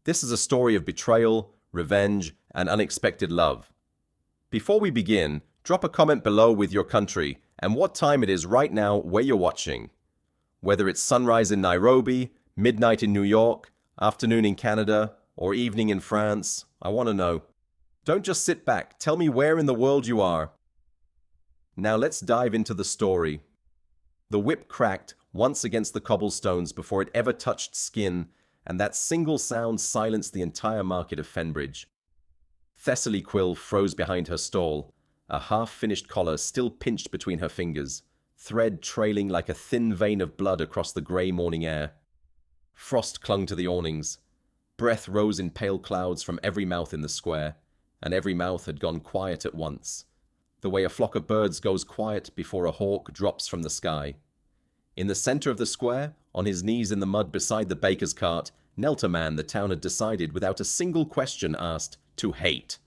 This is a story of betrayal, revenge, and unexpected love. Before we begin, drop a comment below with your country and what time it is right now where you're watching. Whether it's sunrise in Nairobi, midnight in New York, afternoon in Canada, or evening in France, I want to know. Don't just sit back, tell me where in the world you are. Now let's dive into the story. The whip cracked once against the cobblestones before it ever touched skin, and that single sound silenced the entire market of Fenbridge. Thessaly Quill froze behind her stall, a half-finished collar still pinched between her fingers, thread trailing like a thin vein of blood across the grey morning air. Frost clung to the awnings. Breath rose in pale clouds from every mouth in the square, and every mouth had gone quiet at once, the way a flock of birds goes quiet before a hawk drops from the sky. In the center of the square, on his knees in the mud beside the baker's cart, knelt a man the town had decided without a single question asked to hate.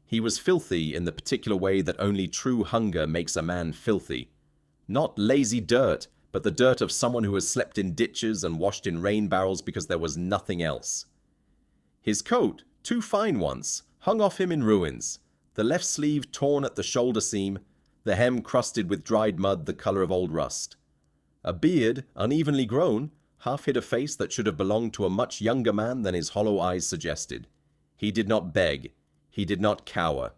He was filthy in the particular way that only true hunger makes a man filthy. Not lazy dirt, but the dirt of someone who has slept in ditches and washed in rain barrels because there was nothing else. His coat, too fine once, hung off him in ruins, the left sleeve torn at the shoulder seam, the hem crusted with dried mud the color of old rust. A beard, unevenly grown, half hid a face that should have belonged to a much younger man than his hollow eyes suggested. He did not beg. He did not cower.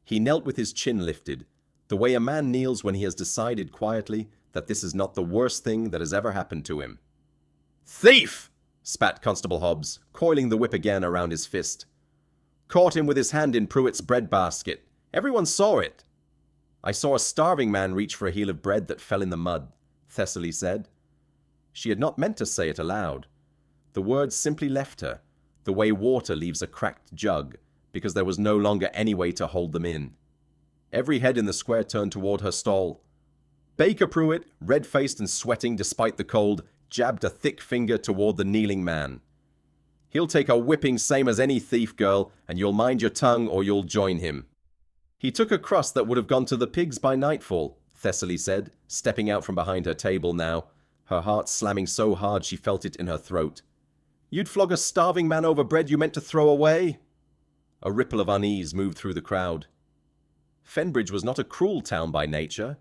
He knelt with his chin lifted, the way a man kneels when he has decided quietly that this is not the worst thing that has ever happened to him. "Thief!" spat Constable Hobbs, coiling the whip again around his fist. "Caught him with his hand in Pruitt's bread basket. Everyone saw it." "I saw a starving man reach for a heel of bread that fell in the mud," Thessaly said. She had not meant to say it aloud. The words simply left her, the way water leaves a cracked jug, because there was no longer any way to hold them in. Every head in the square turned toward her stall. Baker Pruitt, red-faced and sweating despite the cold, jabbed a thick finger toward the kneeling man. "He'll take a whipping same as any thief, girl, and you'll mind your tongue or you'll join him." "He took a crust that would have gone to the pigs by nightfall," Thessaly said, stepping out from behind her table now, her heart slamming so hard she felt it in her throat. "You'd flog a starving man over bread you meant to throw away?" A ripple of unease moved through the crowd. Fenbridge was not a cruel town by nature.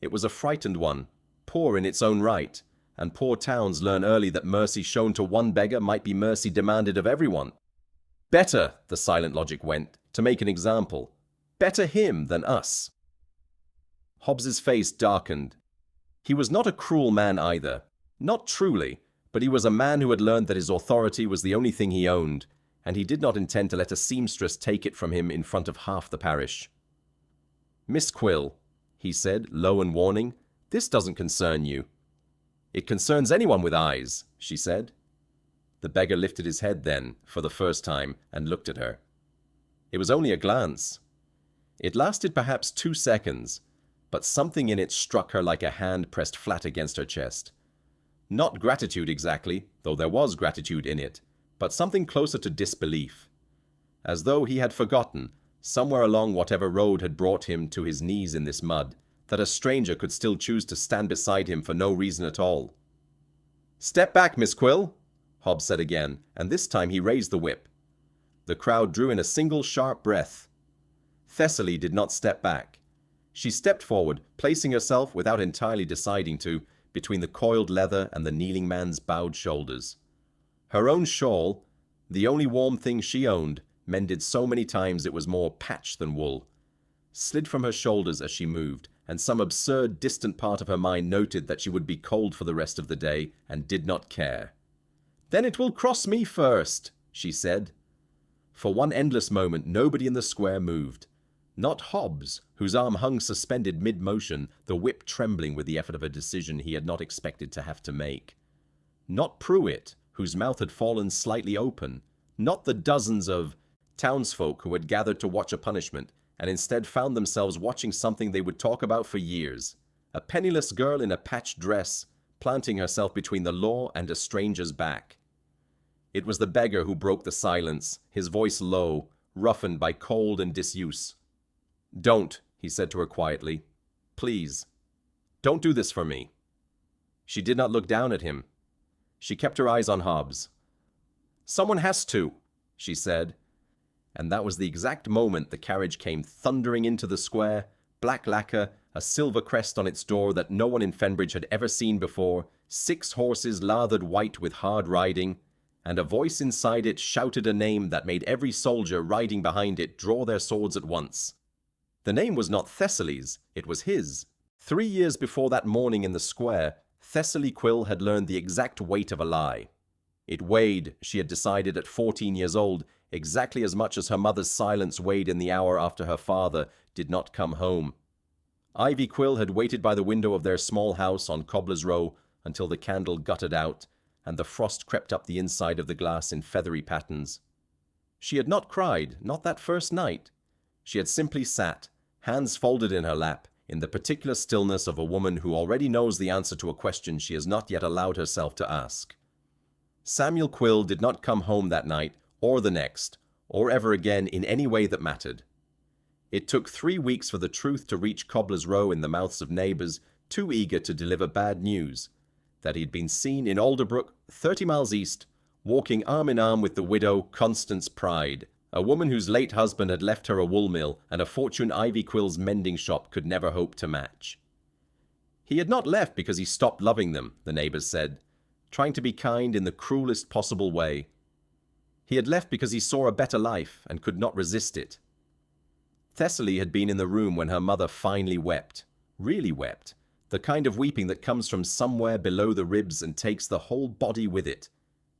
It was a frightened one, poor in its own right, and poor towns learn early that mercy shown to one beggar might be mercy demanded of everyone. Better, the silent logic went, to make an example. Better him than us. Hobbs's face darkened. He was not a cruel man either. Not truly, but he was a man who had learned that his authority was the only thing he owned, and he did not intend to let a seamstress take it from him in front of half the parish. "Miss Quill," he said, low and warning, "this doesn't concern you." "It concerns anyone with eyes," she said. The beggar lifted his head then, for the first time, and looked at her. It was only a glance. It lasted perhaps 2 seconds, but something in it struck her like a hand pressed flat against her chest. Not gratitude exactly, though there was gratitude in it, but something closer to disbelief. As though he had forgotten, somewhere along whatever road had brought him to his knees in this mud, that a stranger could still choose to stand beside him for no reason at all. "Step back, Miss Quill," Hobbs said again, and this time he raised the whip. The crowd drew in a single sharp breath. Thessaly did not step back. She stepped forward, placing herself, without entirely deciding to, between the coiled leather and the kneeling man's bowed shoulders. Her own shawl, the only warm thing she owned, mended so many times it was more patch than wool, slid from her shoulders as she moved, and some absurd, distant part of her mind noted that she would be cold for the rest of the day and did not care. "Then it will cross me first," she said. For one endless moment nobody in the square moved. Not Hobbs, whose arm hung suspended mid-motion, the whip trembling with the effort of a decision he had not expected to have to make. Not Pruitt, whose mouth had fallen slightly open. Not the dozens of townsfolk who had gathered to watch a punishment, and instead found themselves watching something they would talk about for years. A penniless girl in a patched dress, planting herself between the law and a stranger's back. It was the beggar who broke the silence, his voice low, roughened by cold and disuse. "Don't," he said to her quietly. "Please. Don't do this for me." She did not look down at him. She kept her eyes on Hobbs. "Someone has to," she said. And that was the exact moment the carriage came thundering into the square, black lacquer, a silver crest on its door that no one in Fenbridge had ever seen before, 6 horses lathered white with hard riding, and a voice inside it shouted a name that made every soldier riding behind it draw their swords at once. The name was not Thessaly's, it was his. 3 years before that morning in the square, Thessaly Quill had learned the exact weight of a lie. It weighed, she had decided at 14 years old, exactly as much as her mother's silence weighed in the hour after her father did not come home. Ivy Quill had waited by the window of their small house on Cobbler's Row until the candle guttered out and the frost crept up the inside of the glass in feathery patterns. She had not cried, not that first night. She had simply sat, hands folded in her lap, in the particular stillness of a woman who already knows the answer to a question she has not yet allowed herself to ask. Samuel Quill did not come home that night, or the next, or ever again in any way that mattered. It took 3 weeks for the truth to reach Cobbler's Row in the mouths of neighbours too eager to deliver bad news, that he had been seen in Alderbrook, 30 miles east, walking arm in arm with the widow Constance Pride, a woman whose late husband had left her a wool mill and a fortune Ivy Quill's mending shop could never hope to match. He had not left because he stopped loving them, the neighbours said, trying to be kind in the cruelest possible way. He had left because he saw a better life and could not resist it. Thessaly had been in the room when her mother finally wept, really wept, the kind of weeping that comes from somewhere below the ribs and takes the whole body with it.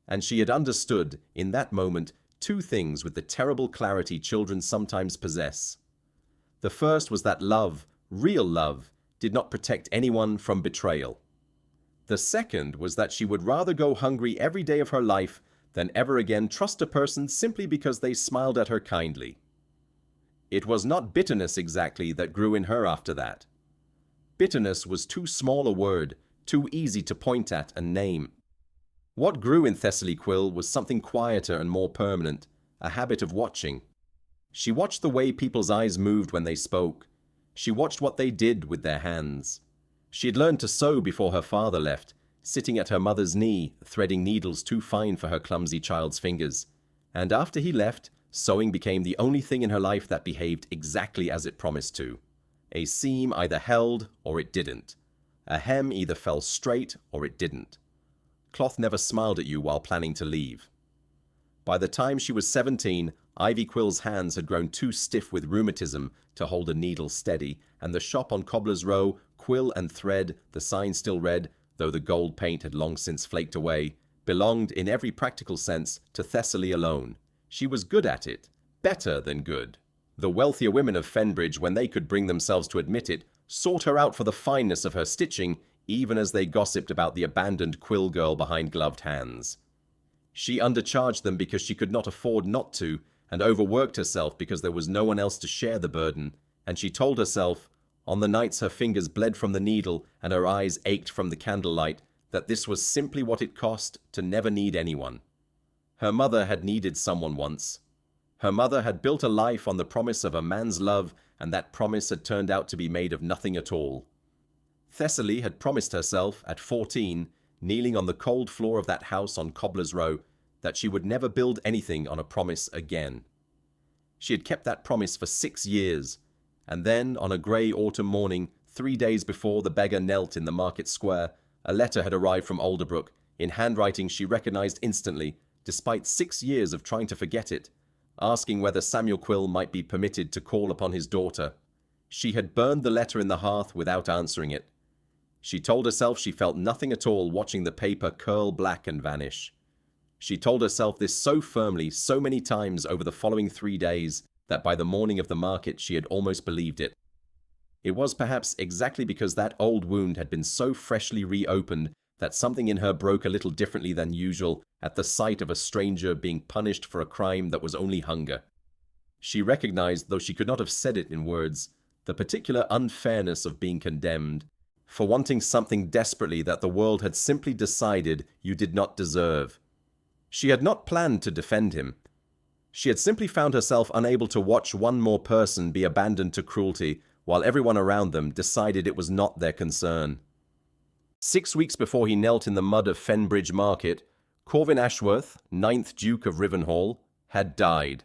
And she had understood, in that moment, 2 things with the terrible clarity children sometimes possess. The first was that love, real love, did not protect anyone from betrayal. The second was that she would rather go hungry every day of her life than ever again trust a person simply because they smiled at her kindly. It was not bitterness exactly that grew in her after that. Bitterness was too small a word, too easy to point at and name. What grew in Thessaly Quill was something quieter and more permanent, a habit of watching. She watched the way people's eyes moved when they spoke. She watched what they did with their hands. She had learned to sew before her father left, sitting at her mother's knee, threading needles too fine for her clumsy child's fingers. And after he left, sewing became the only thing in her life that behaved exactly as it promised to. A seam either held or it didn't. A hem either fell straight or it didn't. Cloth never smiled at you while planning to leave. By the time she was 17, Ivy Quill's hands had grown too stiff with rheumatism to hold a needle steady, and the shop on Cobbler's Row, quill and thread, the sign still read, though the gold paint had long since flaked away, belonged in every practical sense to Thessaly alone. She was good at it, better than good. The wealthier women of Fenbridge, when they could bring themselves to admit it, sought her out for the fineness of her stitching, even as they gossiped about the abandoned quill girl behind gloved hands. She undercharged them because she could not afford not to, and overworked herself because there was no one else to share the burden, and she told herself, on the nights her fingers bled from the needle and her eyes ached from the candlelight, that this was simply what it cost to never need anyone. Her mother had needed someone once. Her mother had built a life on the promise of a man's love, and that promise had turned out to be made of nothing at all. Thessaly had promised herself, at 14, kneeling on the cold floor of that house on Cobbler's Row, that she would never build anything on a promise again. She had kept that promise for 6 years, and then, on a grey autumn morning, 3 days before the beggar knelt in the market square, a letter had arrived from Alderbrook, in handwriting she recognized instantly, despite 6 years of trying to forget it, asking whether Samuel Quill might be permitted to call upon his daughter. She had burned the letter in the hearth without answering it. She told herself she felt nothing at all watching the paper curl black and vanish. She told herself this so firmly, so many times over the following 3 days, that by the morning of the market she had almost believed it. It was perhaps exactly because that old wound had been so freshly reopened that something in her broke a little differently than usual at the sight of a stranger being punished for a crime that was only hunger. She recognized, though she could not have said it in words, the particular unfairness of being condemned, for wanting something desperately that the world had simply decided you did not deserve. She had not planned to defend him. She had simply found herself unable to watch one more person be abandoned to cruelty while everyone around them decided it was not their concern. 6 weeks before he knelt in the mud of Fenbridge Market, Corvin Ashworth, 9th Duke of Rivenhall, had died.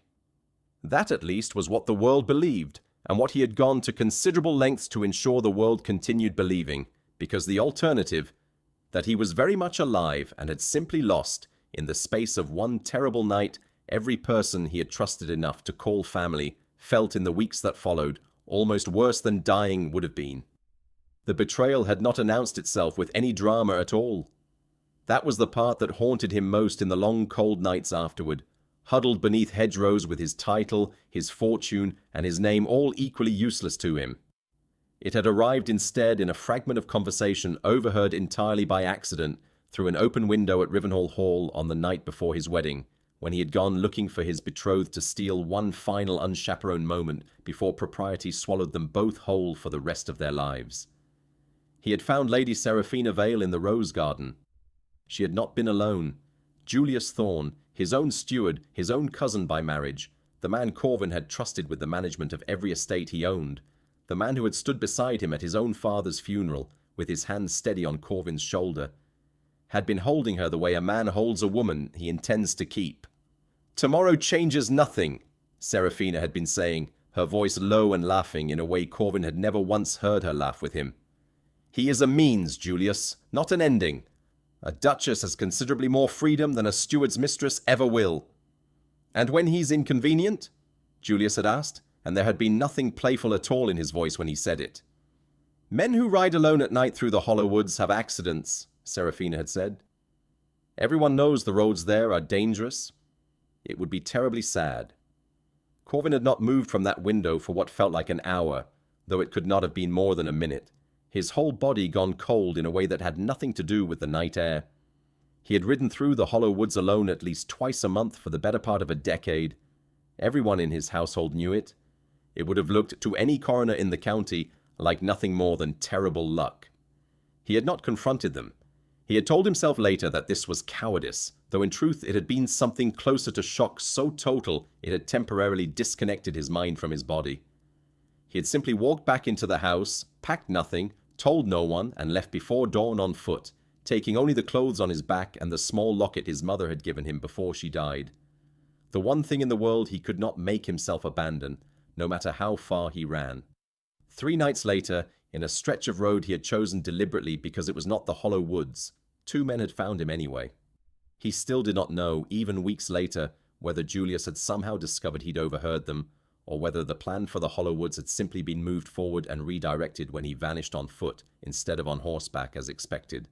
That at least was what the world believed, and what he had gone to considerable lengths to ensure the world continued believing, because the alternative, that he was very much alive and had simply lost, in the space of one terrible night, every person he had trusted enough to call family, felt in the weeks that followed, almost worse than dying would have been. The betrayal had not announced itself with any drama at all. That was the part that haunted him most in the long cold nights afterward, huddled beneath hedgerows with his title, his fortune, and his name all equally useless to him. It had arrived instead in a fragment of conversation overheard entirely by accident through an open window at Rivenhall Hall on the night before his wedding, when he had gone looking for his betrothed to steal one final unchaperoned moment before propriety swallowed them both whole for the rest of their lives. He had found Lady Seraphina Vale in the rose garden. She had not been alone. Julius Thorne, his own steward, his own cousin by marriage, the man Corvin had trusted with the management of every estate he owned, the man who had stood beside him at his own father's funeral, with his hand steady on Corvin's shoulder, had been holding her the way a man holds a woman he intends to keep. "Tomorrow changes nothing," Seraphina had been saying, her voice low and laughing in a way Corvin had never once heard her laugh with him. "He is a means, Julius, not an ending. A duchess has considerably more freedom than a steward's mistress ever will." "And when he's inconvenient?" Julius had asked, and there had been nothing playful at all in his voice when he said it. "Men who ride alone at night through the hollow woods have accidents," Seraphina had said. "Everyone knows the roads there are dangerous. It would be terribly sad." Corvin had not moved from that window for what felt like an hour, though it could not have been more than a minute, his whole body gone cold in a way that had nothing to do with the night air. He had ridden through the hollow woods alone at least twice a month for the better part of a decade. Everyone in his household knew it. It would have looked to any coroner in the county like nothing more than terrible luck. He had not confronted them. He had told himself later that this was cowardice, though in truth it had been something closer to shock so total it had temporarily disconnected his mind from his body. He had simply walked back into the house, packed nothing, told no one, and left before dawn on foot, taking only the clothes on his back and the small locket his mother had given him before she died. The one thing in the world he could not make himself abandon, no matter how far he ran. 3 nights later, in a stretch of road he had chosen deliberately because it was not the hollow woods, 2 men had found him anyway. He still did not know, even weeks later, whether Julius had somehow discovered he'd overheard them, or whether the plan for the hollow woods had simply been moved forward and redirected when he vanished on foot instead of on horseback as expected.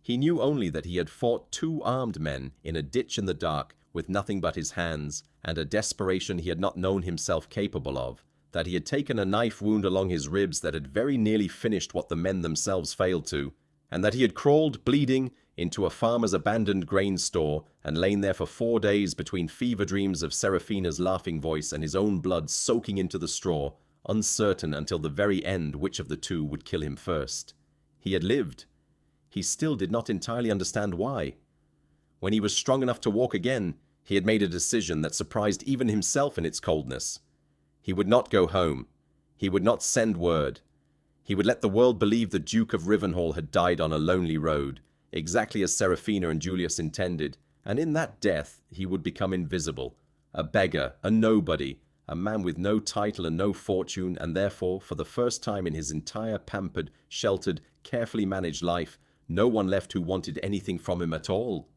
He knew only that he had fought 2 armed men in a ditch in the dark with nothing but his hands and a desperation he had not known himself capable of, that he had taken a knife wound along his ribs that had very nearly finished what the men themselves failed to, and that he had crawled, bleeding, into a farmer's abandoned grain store and lain there for 4 days between fever dreams of Seraphina's laughing voice and his own blood soaking into the straw, uncertain until the very end which of the 2 would kill him first. He had lived. He still did not entirely understand why. When he was strong enough to walk again, he had made a decision that surprised even himself in its coldness. He would not go home. He would not send word. He would let the world believe the Duke of Rivenhall had died on a lonely road, exactly as Seraphina and Julius intended, and in that death he would become invisible, a beggar, a nobody, a man with no title and no fortune, and therefore, for the first time in his entire pampered, sheltered, carefully managed life, no one left who wanted anything from him at all.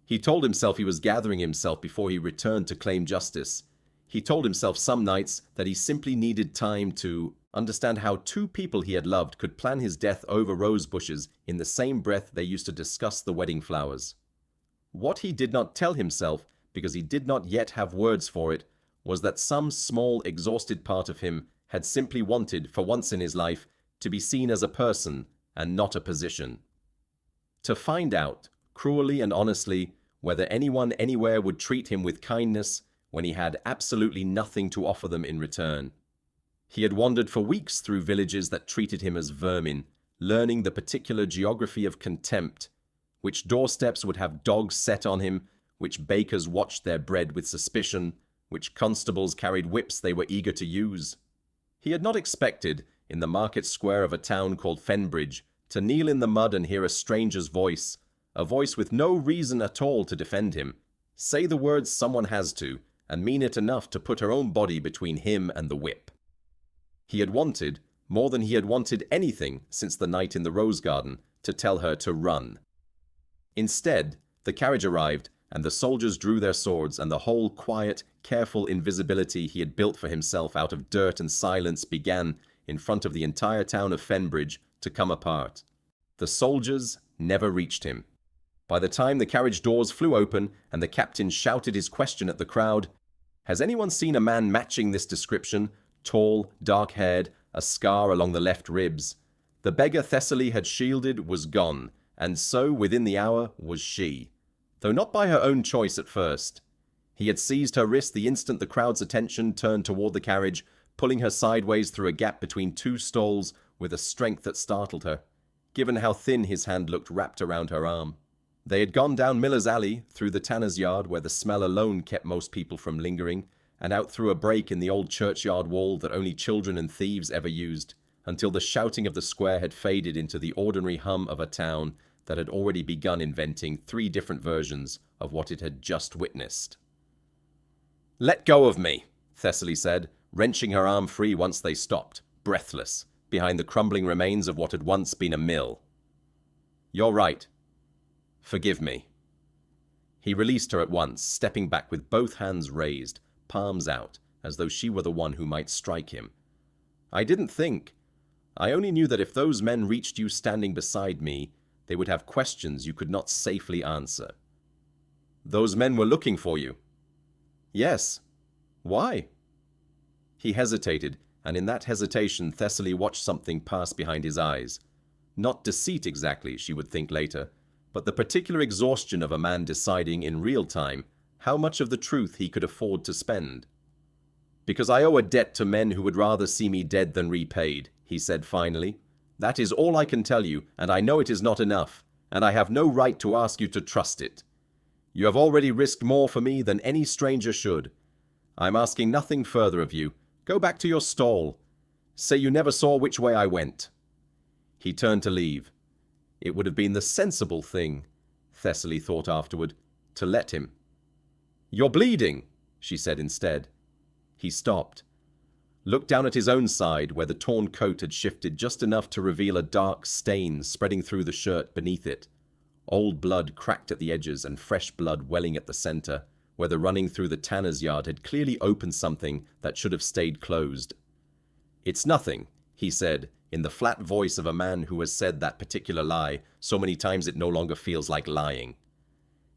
He told himself he was gathering himself before he returned to claim justice. He told himself some nights that he simply needed time to understand how 2 people he had loved could plan his death over rose bushes in the same breath they used to discuss the wedding flowers. What he did not tell himself, because he did not yet have words for it, was that some small, exhausted part of him had simply wanted, for once in his life, to be seen as a person and not a position. To find out, cruelly and honestly, whether anyone anywhere would treat him with kindness when he had absolutely nothing to offer them in return. He had wandered for weeks through villages that treated him as vermin, learning the particular geography of contempt, which doorsteps would have dogs set on him, which bakers watched their bread with suspicion, which constables carried whips they were eager to use. He had not expected, in the market square of a town called Fenbridge, to kneel in the mud and hear a stranger's voice, a voice with no reason at all to defend him, say the words someone has to, and mean it enough to put her own body between him and the whip. He had wanted, more than he had wanted anything since the night in the rose garden, to tell her to run. Instead, the carriage arrived, and the soldiers drew their swords, and the whole quiet, careful invisibility he had built for himself out of dirt and silence began, in front of the entire town of Fenbridge, to come apart. The soldiers never reached him. By the time the carriage doors flew open and the captain shouted his question at the crowd, "Has anyone seen a man matching this description? Tall, dark-haired, a scar along the left ribs. The beggar Thessaly had shielded was gone, and so, within the hour, was she. Though not by her own choice at first. He had seized her wrist the instant the crowd's attention turned toward the carriage, pulling her sideways through a gap between two stalls with a strength that startled her, given how thin his hand looked wrapped around her arm. They had gone down Miller's Alley, through the tanner's yard where the smell alone kept most people from lingering, and out through a break in the old churchyard wall that only children and thieves ever used, until the shouting of the square had faded into the ordinary hum of a town that had already begun inventing 3 different versions of what it had just witnessed. "Let go of me," Thessaly said, wrenching her arm free once they stopped, breathless, behind the crumbling remains of what had once been a mill. "You're right. Forgive me." He released her at once, stepping back with both hands raised, palms out, as though she were the one who might strike him. "I didn't think. I only knew that if those men reached you standing beside me, they would have questions you could not safely answer." "Those men were looking for you?" "Yes. Why?" He hesitated, and in that hesitation Thessaly watched something pass behind his eyes. Not deceit exactly, she would think later, but the particular exhaustion of a man deciding in real time how much of the truth he could afford to spend. "Because I owe a debt to men who would rather see me dead than repaid," he said finally. "That is all I can tell you, and I know it is not enough, and I have no right to ask you to trust it. You have already risked more for me than any stranger should. I'm asking nothing further of you. Go back to your stall. Say you never saw which way I went." He turned to leave. It would have been the sensible thing, Thessaly thought afterward, to let him. "You're bleeding," she said instead. He stopped, looked down at his own side where the torn coat had shifted just enough to reveal a dark stain spreading through the shirt beneath it. Old blood cracked at the edges and fresh blood welling at the center, where the running through the tanner's yard had clearly opened something that should have stayed closed. "It's nothing," he said, in the flat voice of a man who has said that particular lie so many times it no longer feels like lying.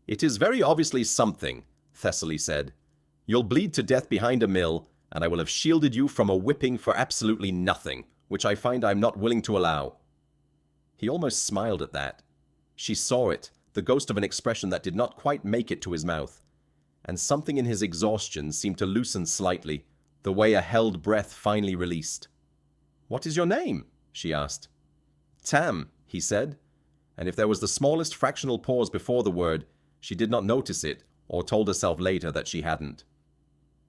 "It is very obviously something," Thessaly said. "You'll bleed to death behind a mill, and I will have shielded you from a whipping for absolutely nothing, which I find I'm not willing to allow." He almost smiled at that. She saw it, the ghost of an expression that did not quite make it to his mouth, and something in his exhaustion seemed to loosen slightly, the way a held breath finally released. "What is your name?" she asked. "Tam," he said, and if there was the smallest fractional pause before the word, she did not notice it, or told herself later that she hadn't.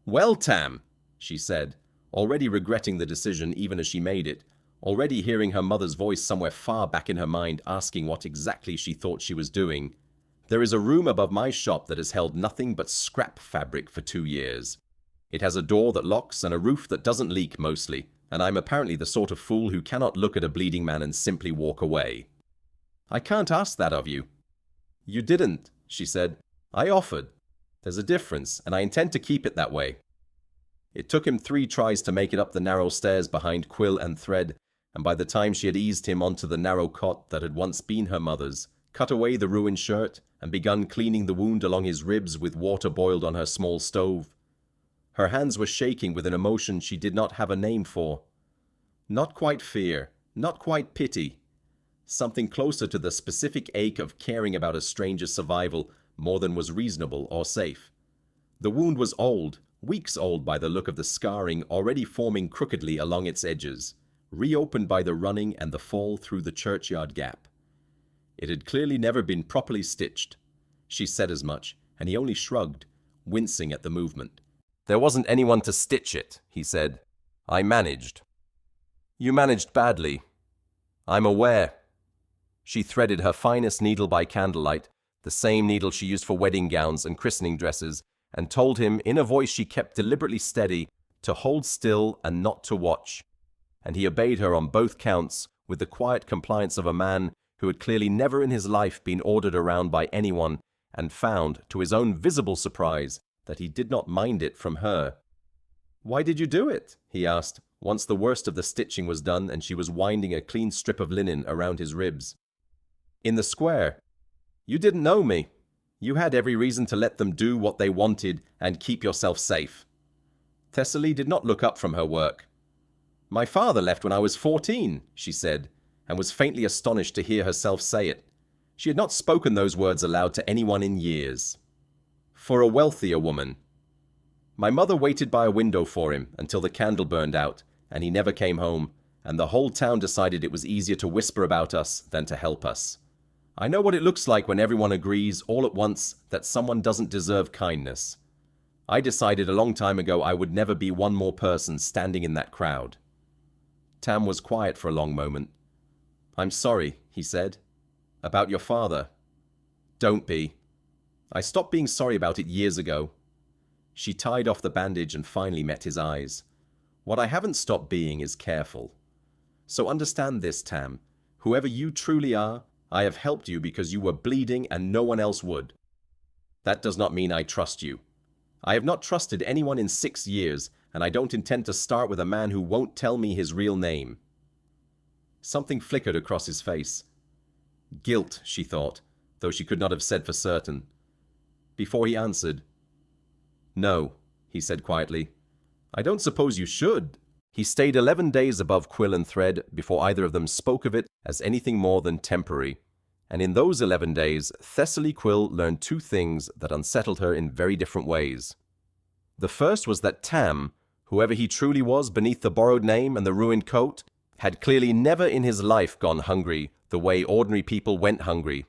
"Well, Tam," she said, already regretting the decision even as she made it, already hearing her mother's voice somewhere far back in her mind asking what exactly she thought she was doing. "There is a room above my shop that has held nothing but scrap fabric for 2 years. It has a door that locks and a roof that doesn't leak mostly, and I'm apparently the sort of fool who cannot look at a bleeding man and simply walk away." "I can't ask that of you." "You didn't," she said. "I offered. There's a difference, and I intend to keep it that way." It took him 3 tries to make it up the narrow stairs behind quill and thread, and by the time she had eased him onto the narrow cot that had once been her mother's, cut away the ruined shirt, and begun cleaning the wound along his ribs with water boiled on her small stove, her hands were shaking with an emotion she did not have a name for. Not quite fear, not quite pity. Something closer to the specific ache of caring about a stranger's survival more than was reasonable or safe. The wound was old, weeks old by the look of the scarring already forming crookedly along its edges, reopened by the running and the fall through the churchyard gap. It had clearly never been properly stitched. She said as much, and he only shrugged, wincing at the movement. "There wasn't anyone to stitch it," he said. "I managed." "You managed badly." "I'm aware." She threaded her finest needle by candlelight, the same needle she used for wedding gowns and christening dresses, and told him, in a voice she kept deliberately steady, to hold still and not to watch. And he obeyed her on both counts with the quiet compliance of a man who had clearly never in his life been ordered around by anyone, and found, to his own visible surprise, that he did not mind it from her. "Why did you do it?" he asked, once the worst of the stitching was done and she was winding a clean strip of linen around his ribs. "In the square. You didn't know me. You had every reason to let them do what they wanted and keep yourself safe." Thessaly did not look up from her work. "My father left when I was 14, she said, and was faintly astonished to hear herself say it. She had not spoken those words aloud to anyone in years. For a wealthier woman. My mother waited by a window for him until the candle burned out, and he never came home, and the whole town decided it was easier to whisper about us than to help us. I know what it looks like when everyone agrees all at once that someone doesn't deserve kindness. I decided a long time ago I would never be one more person standing in that crowd." Tam was quiet for a long moment. "I'm sorry," he said. "About your father." "Don't be. I stopped being sorry about it years ago." She tied off the bandage and finally met his eyes. "What I haven't stopped being is careful. So understand this, Tam. Whoever you truly are, I have helped you because you were bleeding and no one else would. That does not mean I trust you. I have not trusted anyone in 6 years, and I don't intend to start with a man who won't tell me his real name." Something flickered across his face. Guilt, she thought, though she could not have said for certain. Before he answered, "No," he said quietly. "I don't suppose you should." He stayed 11 days above quill and thread before either of them spoke of it as anything more than temporary. And in those 11 days, Thessaly Quill learned 2 things that unsettled her in very different ways. The first was that Tam, whoever he truly was beneath the borrowed name and the ruined coat, had clearly never in his life gone hungry the way ordinary people went hungry.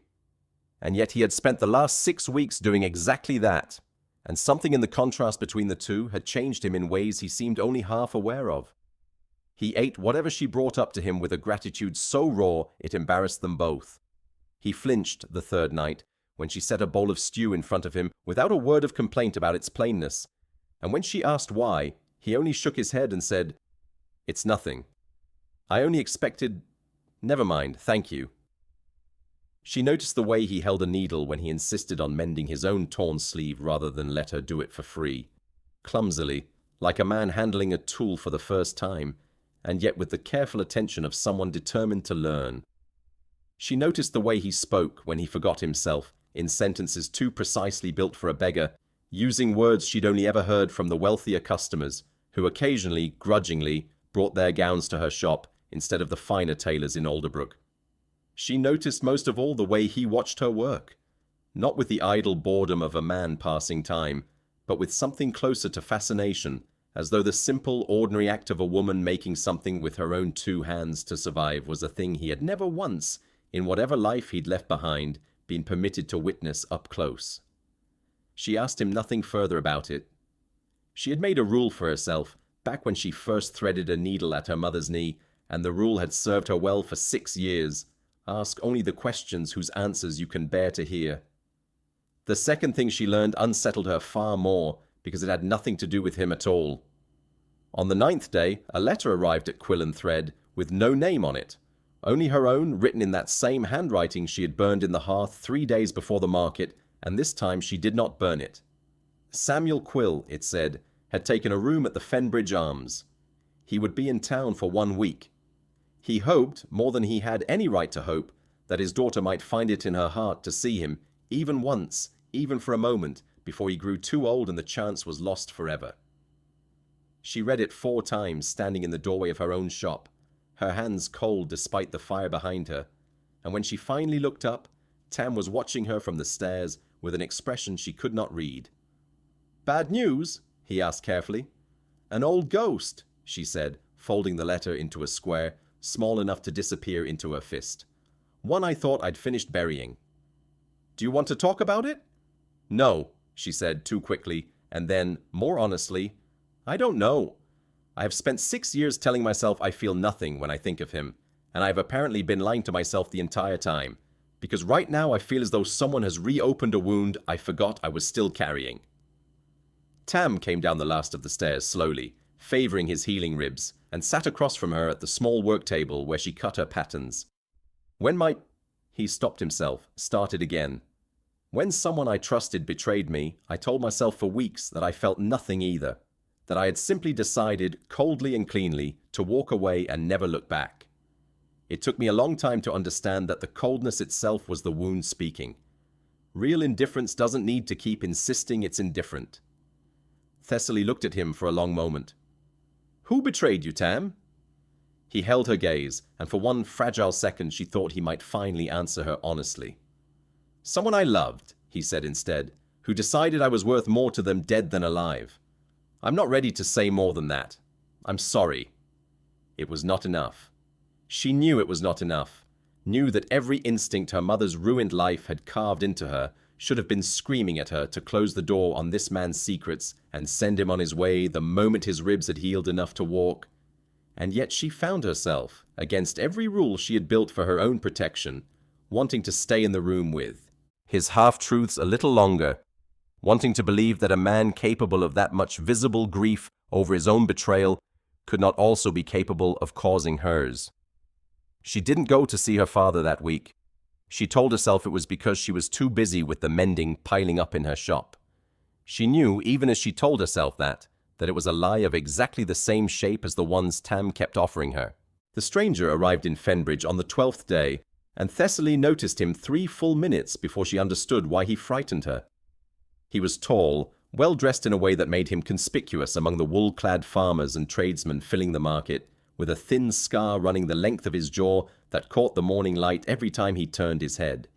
And yet he had spent the last 6 weeks doing exactly that, and something in the contrast between the two had changed him in ways he seemed only half aware of. He ate whatever she brought up to him with a gratitude so raw it embarrassed them both. He flinched the 3rd night when she set a bowl of stew in front of him without a word of complaint about its plainness, and when she asked why, he only shook his head and said, "It's nothing. I only expected... Never mind, thank you." She noticed the way he held a needle when he insisted on mending his own torn sleeve rather than let her do it for free. Clumsily, like a man handling a tool for the first time, and yet with the careful attention of someone determined to learn. She noticed the way he spoke when he forgot himself, in sentences too precisely built for a beggar, using words she'd only ever heard from the wealthier customers, who occasionally, grudgingly, brought their gowns to her shop instead of the finer tailors in Alderbrook. She noticed most of all the way he watched her work, not with the idle boredom of a man passing time, but with something closer to fascination, as though the simple, ordinary act of a woman making something with her own 2 hands to survive was a thing he had never once, in whatever life he'd left behind, been permitted to witness up close. She asked him nothing further about it. She had made a rule for herself, back when she first threaded a needle at her mother's knee, and the rule had served her well for 6 years. Ask only the questions whose answers you can bear to hear. The second thing she learned unsettled her far more, because it had nothing to do with him at all. On the 9th day, a letter arrived at Quill and Thread with no name on it, only her own, written in that same handwriting she had burned in the hearth 3 days before the market, and this time she did not burn it. Samuel Quill, it said, had taken a room at the Fenbridge Arms. He would be in town for 1 week. He hoped, more than he had any right to hope, that his daughter might find it in her heart to see him, even once, even for a moment, before he grew too old and the chance was lost forever. She read it 4 times, standing in the doorway of her own shop, her hands cold despite the fire behind her, and when she finally looked up, Tam was watching her from the stairs with an expression she could not read. "Bad news?" he asked carefully. "An old ghost," she said, folding the letter into a square, small enough to disappear into her fist. "One I thought I'd finished burying." "Do you want to talk about it?" "No," she said too quickly, and then, more honestly, "I don't know. I have spent 6 years telling myself I feel nothing when I think of him, and I've apparently been lying to myself the entire time, because right now I feel as though someone has reopened a wound I forgot I was still carrying. Tam came down the last of the stairs slowly, favoring his healing ribs, and sat across from her at the small work table where she cut her patterns. He stopped himself, started again. When someone I trusted betrayed me, I told myself for weeks that I felt nothing either, that I had simply decided, coldly and cleanly, to walk away and never look back. It took me a long time to understand that the coldness itself was the wound speaking. Real indifference doesn't need to keep insisting it's indifferent. Thessaly looked at him for a long moment. "Who betrayed you, Tam?" He held her gaze, and for one fragile second she thought he might finally answer her honestly. "Someone I loved," he said instead, "who decided I was worth more to them dead than alive. I'm not ready to say more than that. I'm sorry." It was not enough. She knew it was not enough, knew that every instinct her mother's ruined life had carved into her should have been screaming at her to close the door on this man's secrets and send him on his way the moment his ribs had healed enough to walk. And yet she found herself, against every rule she had built for her own protection, wanting to stay in the room with his half-truths a little longer, wanting to believe that a man capable of that much visible grief over his own betrayal could not also be capable of causing hers. She didn't go to see her father that week. She told herself it was because she was too busy with the mending piling up in her shop. She knew, even as she told herself that it was a lie of exactly the same shape as the ones Tam kept offering her. The stranger arrived in Fenbridge on the 12th day, and Thessaly noticed him 3 full minutes before she understood why he frightened her. He was tall, well dressed in a way that made him conspicuous among the wool-clad farmers and tradesmen filling the market, with a thin scar running the length of his jaw that caught the morning light every time he turned his head.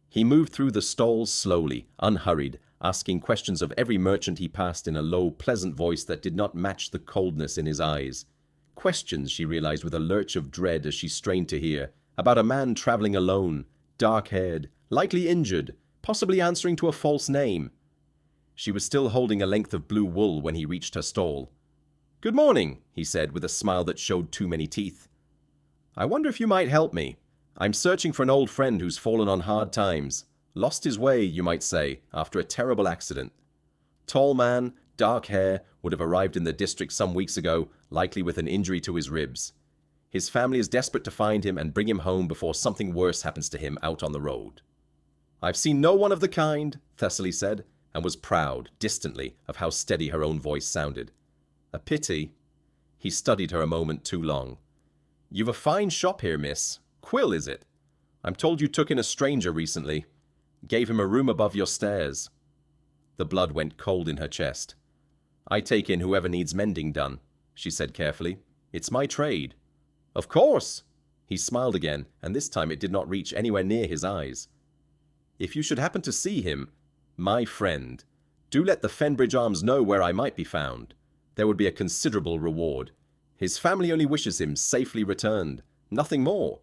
He moved through the stalls slowly, unhurried, asking questions of every merchant he passed in a low, pleasant voice that did not match the coldness in his eyes. Questions, she realized with a lurch of dread as she strained to hear, about a man traveling alone, dark-haired, likely injured, possibly answering to a false name. She was still holding a length of blue wool when he reached her stall. "Good morning," he said with a smile that showed too many teeth. "I wonder if you might help me. I'm searching for an old friend who's fallen on hard times. Lost his way, you might say, after a terrible accident. Tall man, dark hair, would have arrived in the district some weeks ago, likely with an injury to his ribs. His family is desperate to find him and bring him home before something worse happens to him out on the road." "I've seen no one of the kind," Thessaly said, and was proud, distantly, of how steady her own voice sounded. "A pity." He studied her a moment too long. "You've a fine shop here, miss. Quill, is it? I'm told you took in a stranger recently. Gave him a room above your stairs." The blood went cold in her chest. "I take in whoever needs mending done," she said carefully. "It's my trade." "Of course." He smiled again, and this time it did not reach anywhere near his eyes. "If you should happen to see him, my friend, do let the Fenbridge Arms know where I might be found. There would be a considerable reward. His family only wishes him safely returned, nothing more."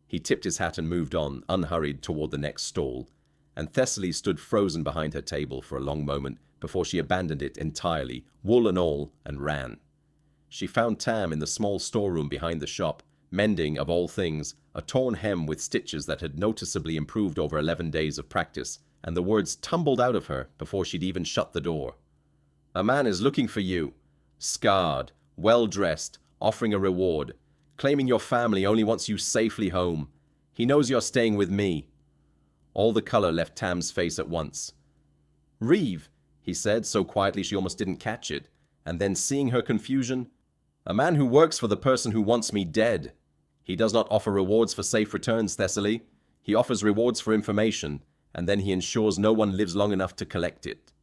He tipped his hat and moved on, unhurried, toward the next stall, and Thessaly stood frozen behind her table for a long moment before she abandoned it entirely, wool and all, and ran. She found Tam in the small storeroom behind the shop, mending, of all things, a torn hem with stitches that had noticeably improved over 11 days of practice, and the words tumbled out of her before she'd even shut the door. "A man is looking for you, scarred, well-dressed, offering a reward, claiming your family only wants you safely home. He knows you're staying with me." All the color left Tam's face at once. "Reeve," he said, so quietly she almost didn't catch it, and then seeing her confusion, "A man who works for the person who wants me dead. He does not offer rewards for safe returns, Thessaly. He offers rewards for information, and then he ensures no one lives long enough to collect it."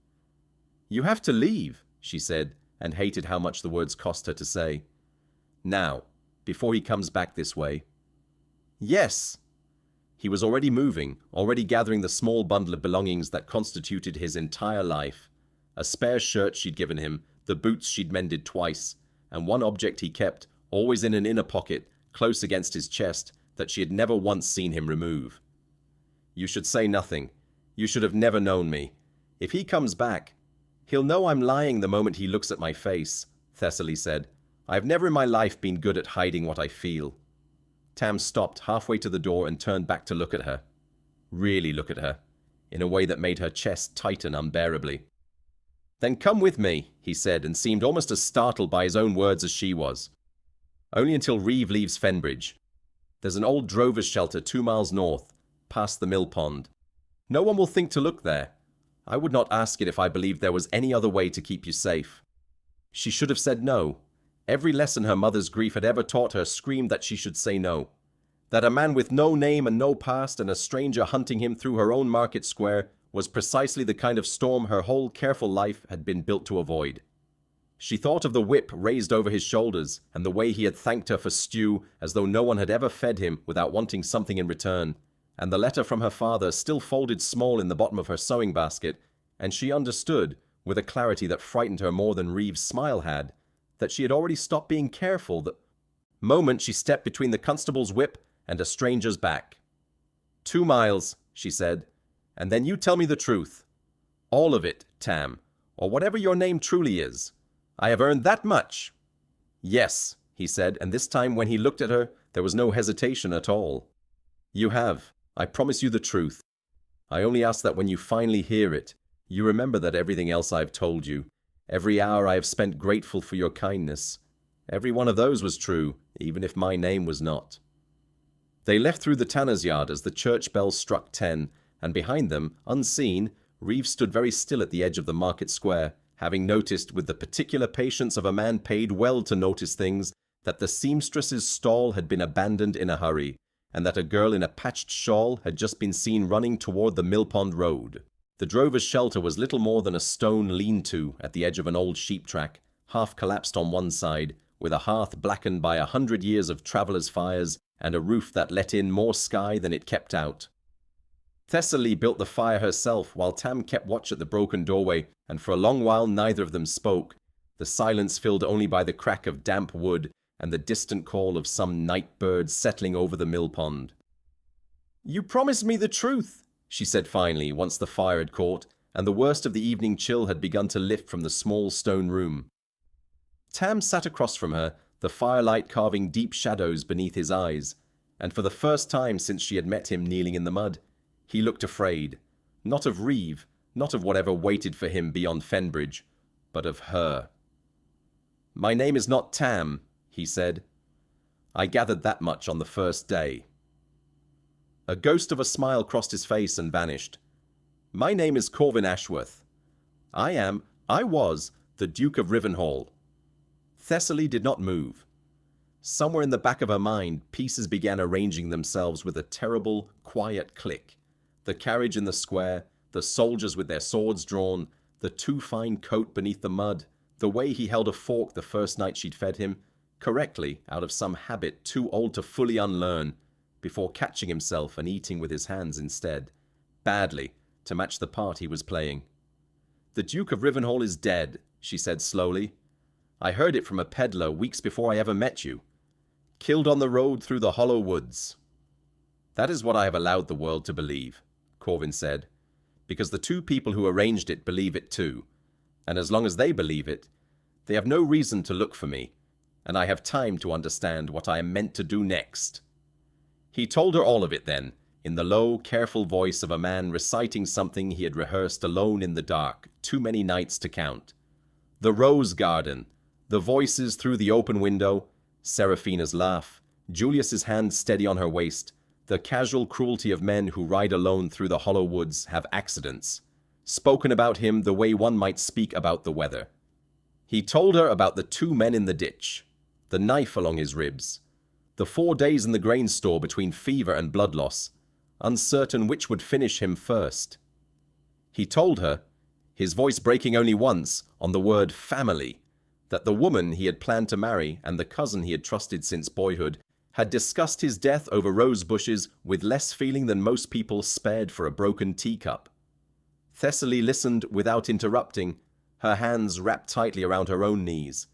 "You have to leave," she said, and hated how much the words cost her to say. "Now, before he comes back this way." "Yes." He was already moving, already gathering the small bundle of belongings that constituted his entire life. A spare shirt she'd given him, the boots she'd mended twice, and one object he kept, always in an inner pocket, close against his chest, that she had never once seen him remove. "You should say nothing. You should have never known me. If he comes back, he'll know I'm lying the moment he looks at my face," Thessaly said. "I've never in my life been good at hiding what I feel." Tam stopped halfway to the door and turned back to look at her. Really look at her, in a way that made her chest tighten unbearably. "Then come with me," he said, and seemed almost as startled by his own words as she was. "Only until Reeve leaves Fenbridge. There's an old drover's shelter 2 miles north, past the mill pond. No one will think to look there. I would not ask it if I believed there was any other way to keep you safe." She should have said no. Every lesson her mother's grief had ever taught her screamed that she should say no. That a man with no name and no past and a stranger hunting him through her own market square was precisely the kind of storm her whole careful life had been built to avoid. She thought of the whip raised over his shoulders and the way he had thanked her for stew as though no one had ever fed him without wanting something in return, and the letter from her father still folded small in the bottom of her sewing basket, and she understood, with a clarity that frightened her more than Reeve's smile had, that she had already stopped being careful. The moment she stepped between the constable's whip and a stranger's back. 2 miles, she said, and then you tell me the truth. All of it, Tam, or whatever your name truly is. I have earned that much. Yes, he said, and this time when he looked at her, there was no hesitation at all. You have. I promise you the truth. I only ask that when you finally hear it, you remember that everything else I've told you, every hour I have spent grateful for your kindness, every one of those was true, even if my name was not. They left through the tanner's yard as the church bell struck 10, and behind them, unseen, Reeve stood very still at the edge of the market square, having noticed with the particular patience of a man paid well to notice things, that the seamstress's stall had been abandoned in a hurry, and that a girl in a patched shawl had just been seen running toward the Millpond Road. The drover's shelter was little more than a stone lean-to at the edge of an old sheep track, half collapsed on one side, with a hearth blackened by 100 years of travellers' fires and a roof that let in more sky than it kept out. Thessaly built the fire herself while Tam kept watch at the broken doorway, and for a long while neither of them spoke, the silence filled only by the crack of damp wood and the distant call of some night bird settling over the mill pond. "You promised me the truth," she said finally, once the fire had caught, and the worst of the evening chill had begun to lift from the small stone room. Tam sat across from her, the firelight carving deep shadows beneath his eyes, and for the first time since she had met him kneeling in the mud, he looked afraid, not of Reeve, not of whatever waited for him beyond Fenbridge, but of her. "My name is not Tam," he said. "I gathered that much on the first day." A ghost of a smile crossed his face and vanished. "My name is Corvin Ashworth. I was, the Duke of Rivenhall." Thessaly did not move. Somewhere in the back of her mind, pieces began arranging themselves with a terrible, quiet click. The carriage in the square, the soldiers with their swords drawn, the too-fine coat beneath the mud, the way he held a fork the first night she'd fed him, correctly out of some habit too old to fully unlearn, before catching himself and eating with his hands instead, badly, to match the part he was playing. "The Duke of Rivenhall is dead," she said slowly. "I heard it from a peddler weeks before I ever met you. Killed on the road through the hollow woods." "That is what I have allowed the world to believe," Corvin said, "because the two people who arranged it believe it too, and as long as they believe it, they have no reason to look for me, and I have time to understand what I am meant to do next." He told her all of it then, in the low, careful voice of a man reciting something he had rehearsed alone in the dark, too many nights to count. The rose garden, the voices through the open window, Seraphina's laugh, Julius's hand steady on her waist, the casual cruelty of men who ride alone through the hollow woods, have accidents, spoken about him the way one might speak about the weather. He told her about the 2 men in the ditch, the knife along his ribs, the 4 days in the grain store between fever and blood loss, uncertain which would finish him first. He told her, his voice breaking only once on the word family, that the woman he had planned to marry and the cousin he had trusted since boyhood had discussed his death over rose bushes with less feeling than most people spared for a broken teacup. Thessaly listened without interrupting, her hands wrapped tightly around her own knees,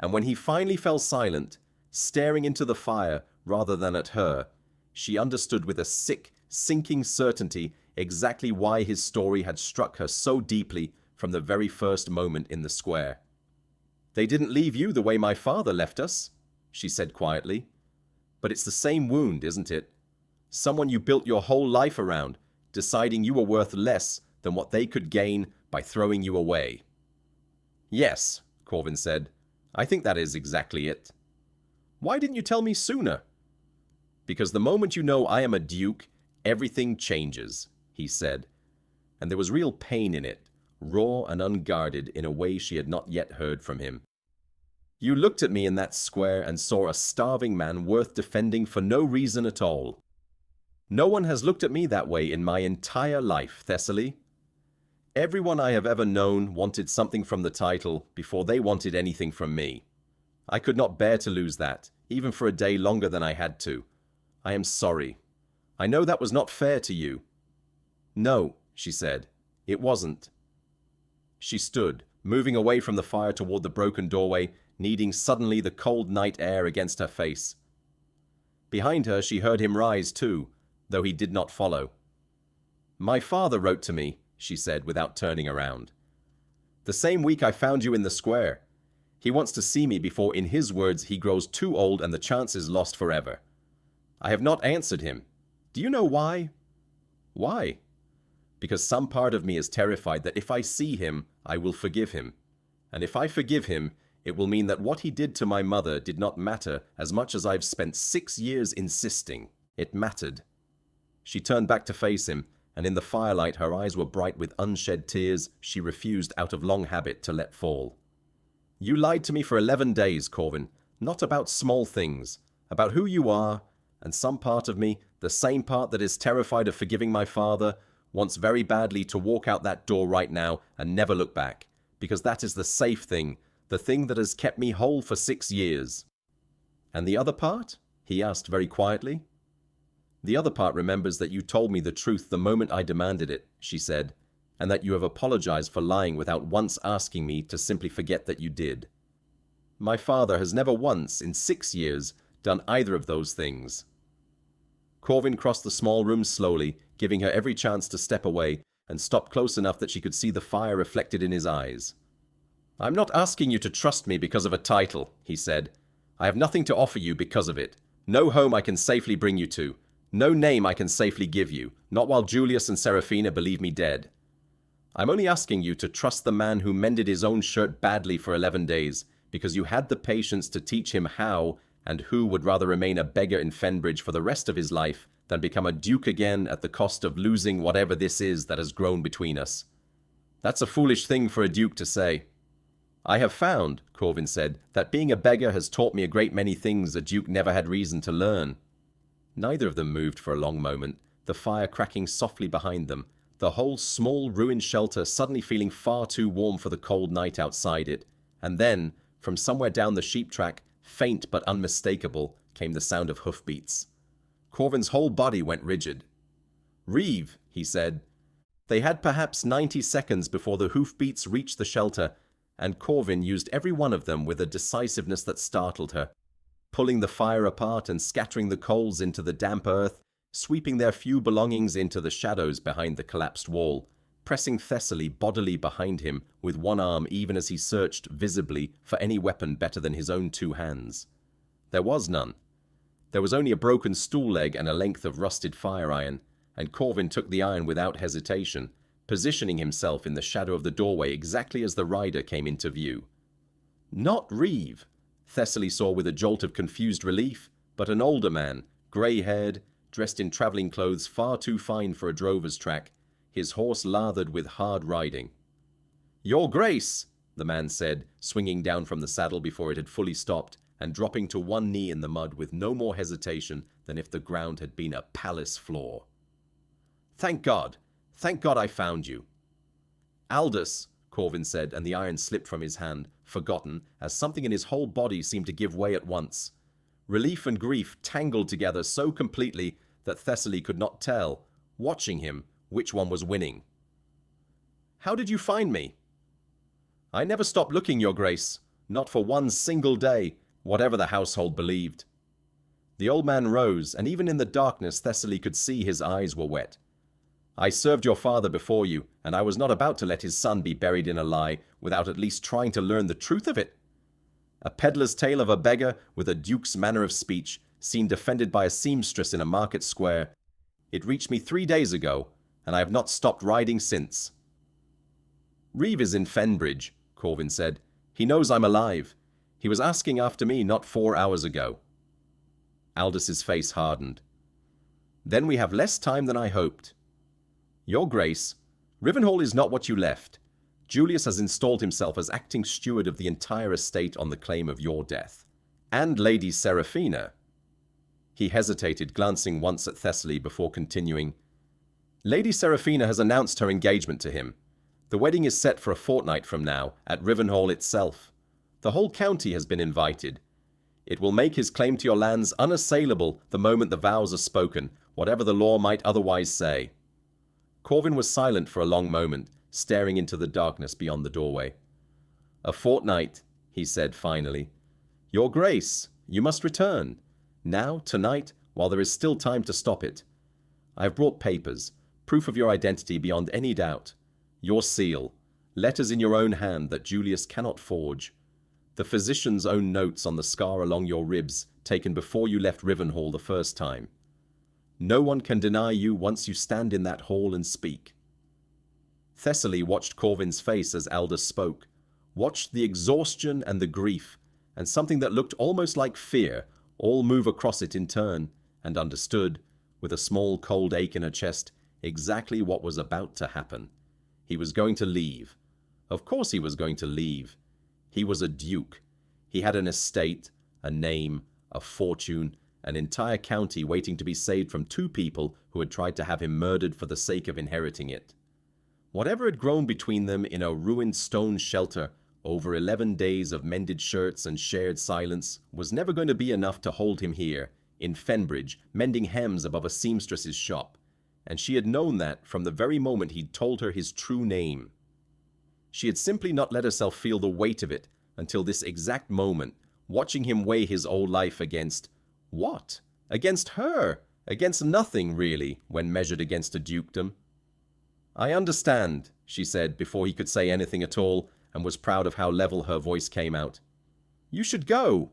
and when he finally fell silent, staring into the fire rather than at her, she understood with a sick, sinking certainty exactly why his story had struck her so deeply from the very first moment in the square. "They didn't leave you the way my father left us," she said quietly. But it's the same wound, isn't it? Someone you built your whole life around, deciding you were worth less than what they could gain by throwing you away. Yes, Corvin said. I think that is exactly it. Why didn't you tell me sooner? Because the moment you know I am a duke, everything changes, he said. And there was real pain in it, raw and unguarded in a way she had not yet heard from him. You looked at me in that square and saw a starving man worth defending for no reason at all. No one has looked at me that way in my entire life, Thessaly. Everyone I have ever known wanted something from the title before they wanted anything from me. I could not bear to lose that, even for a day longer than I had to. I am sorry. I know that was not fair to you. No, she said. It wasn't. She stood, moving away from the fire toward the broken doorway, needing suddenly the cold night air against her face. Behind her, she heard him rise too, though he did not follow. My father wrote to me, she said without turning around. The same week I found you in the square. He wants to see me before, in his words, he grows too old and the chance is lost forever. I have not answered him. Do you know why? Why? Because some part of me is terrified that if I see him, I will forgive him. And if I forgive him, it will mean that what he did to my mother did not matter as much as I've spent 6 years insisting. It mattered. She turned back to face him, and in the firelight her eyes were bright with unshed tears she refused out of long habit to let fall. You lied to me for 11 days, Corvin, not about small things, about who you are, and some part of me, the same part that is terrified of forgiving my father, wants very badly to walk out that door right now and never look back, because that is the safe thing, the thing that has kept me whole for 6 years. And the other part? He asked very quietly. The other part remembers that you told me the truth the moment I demanded it, she said, and that you have apologized for lying without once asking me to simply forget that you did. My father has never once, in 6 years, done either of those things. Corvin crossed the small room slowly, giving her every chance to step away, and stopped close enough that she could see the fire reflected in his eyes. I'm not asking you to trust me because of a title, he said. I have nothing to offer you because of it. No home I can safely bring you to. No name I can safely give you, not while Julius and Seraphina believe me dead. I'm only asking you to trust the man who mended his own shirt badly for 11 days, because you had the patience to teach him how, and who would rather remain a beggar in Fenbridge for the rest of his life than become a duke again at the cost of losing whatever this is that has grown between us. That's a foolish thing for a duke to say. I have found, Corvin said, that being a beggar has taught me a great many things a duke never had reason to learn. Neither of them moved for a long moment, the fire cracking softly behind them, the whole small ruined shelter suddenly feeling far too warm for the cold night outside it. And then, from somewhere down the sheep track, faint but unmistakable, came the sound of hoofbeats. Corvin's whole body went rigid. Reeve, he said. They had perhaps 90 seconds before the hoofbeats reached the shelter, and Corvin used every one of them with a decisiveness that startled her, pulling the fire apart and scattering the coals into the damp earth, sweeping their few belongings into the shadows behind the collapsed wall, pressing Thessaly bodily behind him with one arm even as he searched visibly for any weapon better than his own 2 hands. There was none. There was only a broken stool leg and a length of rusted fire iron, and Corvin took the iron without hesitation, positioning himself in the shadow of the doorway exactly as the rider came into view. Not Reeve, Thessaly saw with a jolt of confused relief, but an older man, grey-haired, dressed in travelling clothes far too fine for a drover's track, his horse lathered with hard riding. Your Grace, the man said, swinging down from the saddle before it had fully stopped, and dropping to one knee in the mud with no more hesitation than if the ground had been a palace floor. Thank God I found you. Aldous, Corvin said, and the iron slipped from his hand, forgotten, as something in his whole body seemed to give way at once. Relief and grief tangled together so completely that Thessaly could not tell, watching him, which one was winning. How did you find me? I never stopped looking, Your Grace, not for one single day, whatever the household believed. The old man rose, and even in the darkness Thessaly could see his eyes were wet. I served your father before you, and I was not about to let his son be buried in a lie without at least trying to learn the truth of it. A peddler's tale of a beggar with a duke's manner of speech, seen defended by a seamstress in a market square. It reached me 3 days ago, and I have not stopped riding since." "Reeve is in Fenbridge," Corvin said. "He knows I'm alive. He was asking after me not 4 hours ago." Aldous' face hardened. "Then we have less time than I hoped. Your Grace, Rivenhall is not what you left. Julius has installed himself as acting steward of the entire estate on the claim of your death. And Lady Seraphina." He hesitated, glancing once at Thessaly before continuing. "Lady Seraphina has announced her engagement to him. The wedding is set for a fortnight from now, at Rivenhall itself. The whole county has been invited. It will make his claim to your lands unassailable the moment the vows are spoken, whatever the law might otherwise say." Corvin was silent for a long moment, staring into the darkness beyond the doorway. "A fortnight," he said finally. "Your Grace, you must return. Now, tonight, while there is still time to stop it. I have brought papers, proof of your identity beyond any doubt. Your seal, letters in your own hand that Julius cannot forge. The physician's own notes on the scar along your ribs, taken before you left Rivenhall the first time. No one can deny you once you stand in that hall and speak." Thessaly watched Corvin's face as Aldous spoke, watched the exhaustion and the grief, and something that looked almost like fear, all move across it in turn, and understood, with a small cold ache in her chest, exactly what was about to happen. He was going to leave. Of course he was going to leave. He was a duke. He had an estate, a name, a fortune, an entire county waiting to be saved from 2 people who had tried to have him murdered for the sake of inheriting it. Whatever had grown between them in a ruined stone shelter over 11 days of mended shirts and shared silence was never going to be enough to hold him here, in Fenbridge, mending hems above a seamstress's shop, and she had known that from the very moment he'd told her his true name. She had simply not let herself feel the weight of it until this exact moment, watching him weigh his old life against what? Against her! Against nothing, really, when measured against a dukedom. "I understand," she said before he could say anything at all, and was proud of how level her voice came out. "You should go.